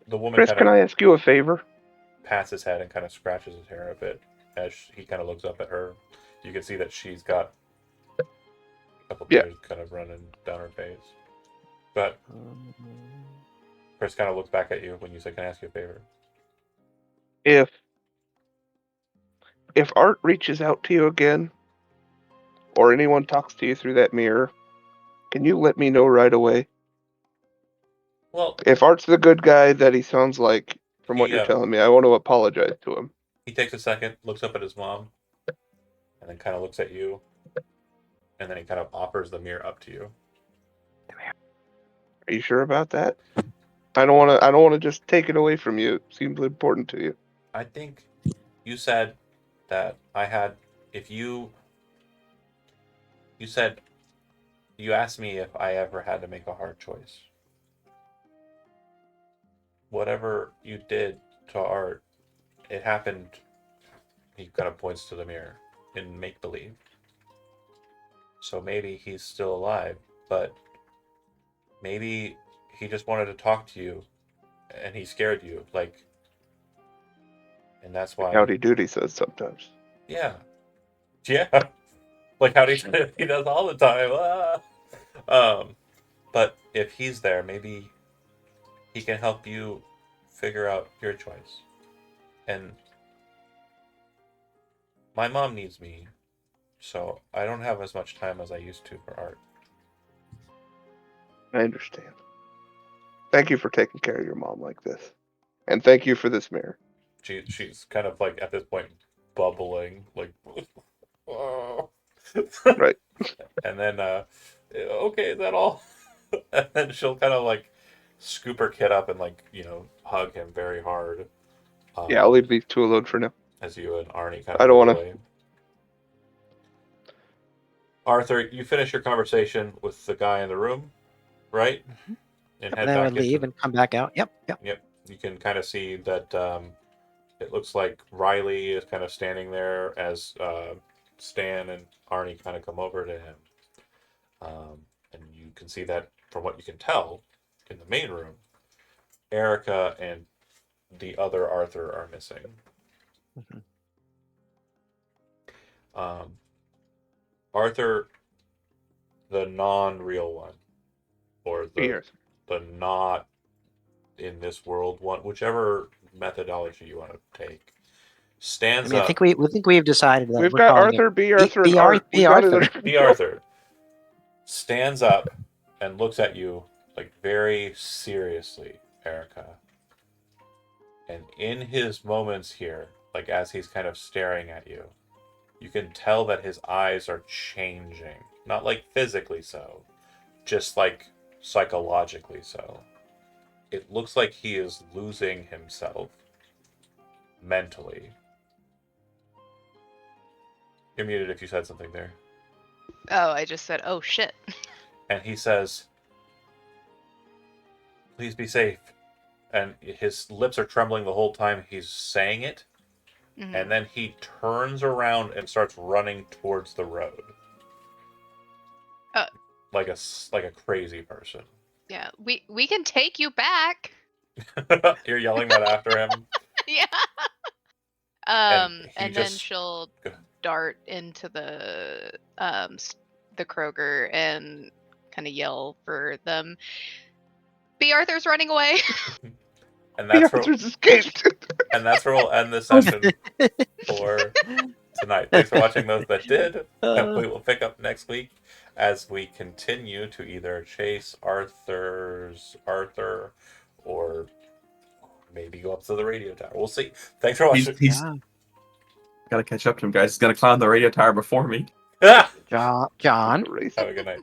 The woman Chris, kind can of I ask you a favor? pats his head and kind of scratches his hair a bit as he kind of looks up at her. You can see that she's got a couple Yeah. tears kind of running down her face. But Chris kind of looks back at you when you say, "Can I ask you a favor?" If Art reaches out to you again, or anyone talks to you through that mirror, can you let me know right away? Well, If Art's the good guy that he sounds like, from what he you're telling me, I want to apologize to him. he takes a second, looks up at his mom, and then kind of looks at you, and then he kind of offers the mirror up to you. Are you sure about that? I don't want to. I don't want to just take it away from you. It seems important to you. I think you said that I had if you said You asked me if I ever had to make a hard choice. Whatever you did to Art, it happened. He kind of points to the mirror in make believe. So maybe he's still alive, but maybe he just wanted to talk to you and he scared you. Like, and that's why. Howdy doody says sometimes. Yeah. Yeah. Like how he does all the time. But if he's there, maybe he can help you figure out your choice. And my mom needs me, so I don't have as much time as I used to for Art. I understand. Thank you for taking care of your mom like this. And thank you for this mirror. She's kind of like at this point bubbling, like oh. Right. And then okay, is that all? And then she'll kind of like scoop her kid up and like, hug him very hard. Yeah, I'll leave these two alone for now. As you and Arnie kind I of don't move wanna- away. Arthur, you finish your conversation with the guy in the room, right? Mhm. And Yep, head they back would leave and come back out. Yep. Yep. You can kind of see that it looks like Riley is kind of standing there as Stan and Arnie kind of come over to him. And you can see that from what you can tell in the main room, Erica and the other Arthur are missing. Mhm. Arthur, the non-real one, or the not in this world one, whichever methodology you want to take, stands I mean, up. I think we've decided that We've we're got calling Arthur, it B. Arthur, and B. Art. We got it Arthur. under control. B. Arthur stands up and looks at you like very seriously, Erica. And in his moments here, like as he's kind of staring at you, you can tell that his eyes are changing. Not like physically so, just like psychologically so. It looks like he is losing himself mentally. You're muted if you said something there. Oh, I just said, oh shit. And he says, please be safe. And his lips are trembling the whole time he's saying it. Mhm. And then he turns around and starts running towards the road. Like a crazy person. Yeah, we can take you back. You're yelling that after him. Yeah. And he And then just- she'll Go ahead. dart into the Kroger and kind of yell for them. B. Arthur's running away. And B. that's where Arthur's escaped. and that's where we'll end the session for tonight. Thanks for watching those that did. And we will pick up next week as we continue to either chase Arthur or maybe go up to the radio tower. We'll see. Thanks for watching. He's Yeah. gotta catch up to him, guys. He's gonna climb the radio tower before me. Ah! John. Race. Have a good night.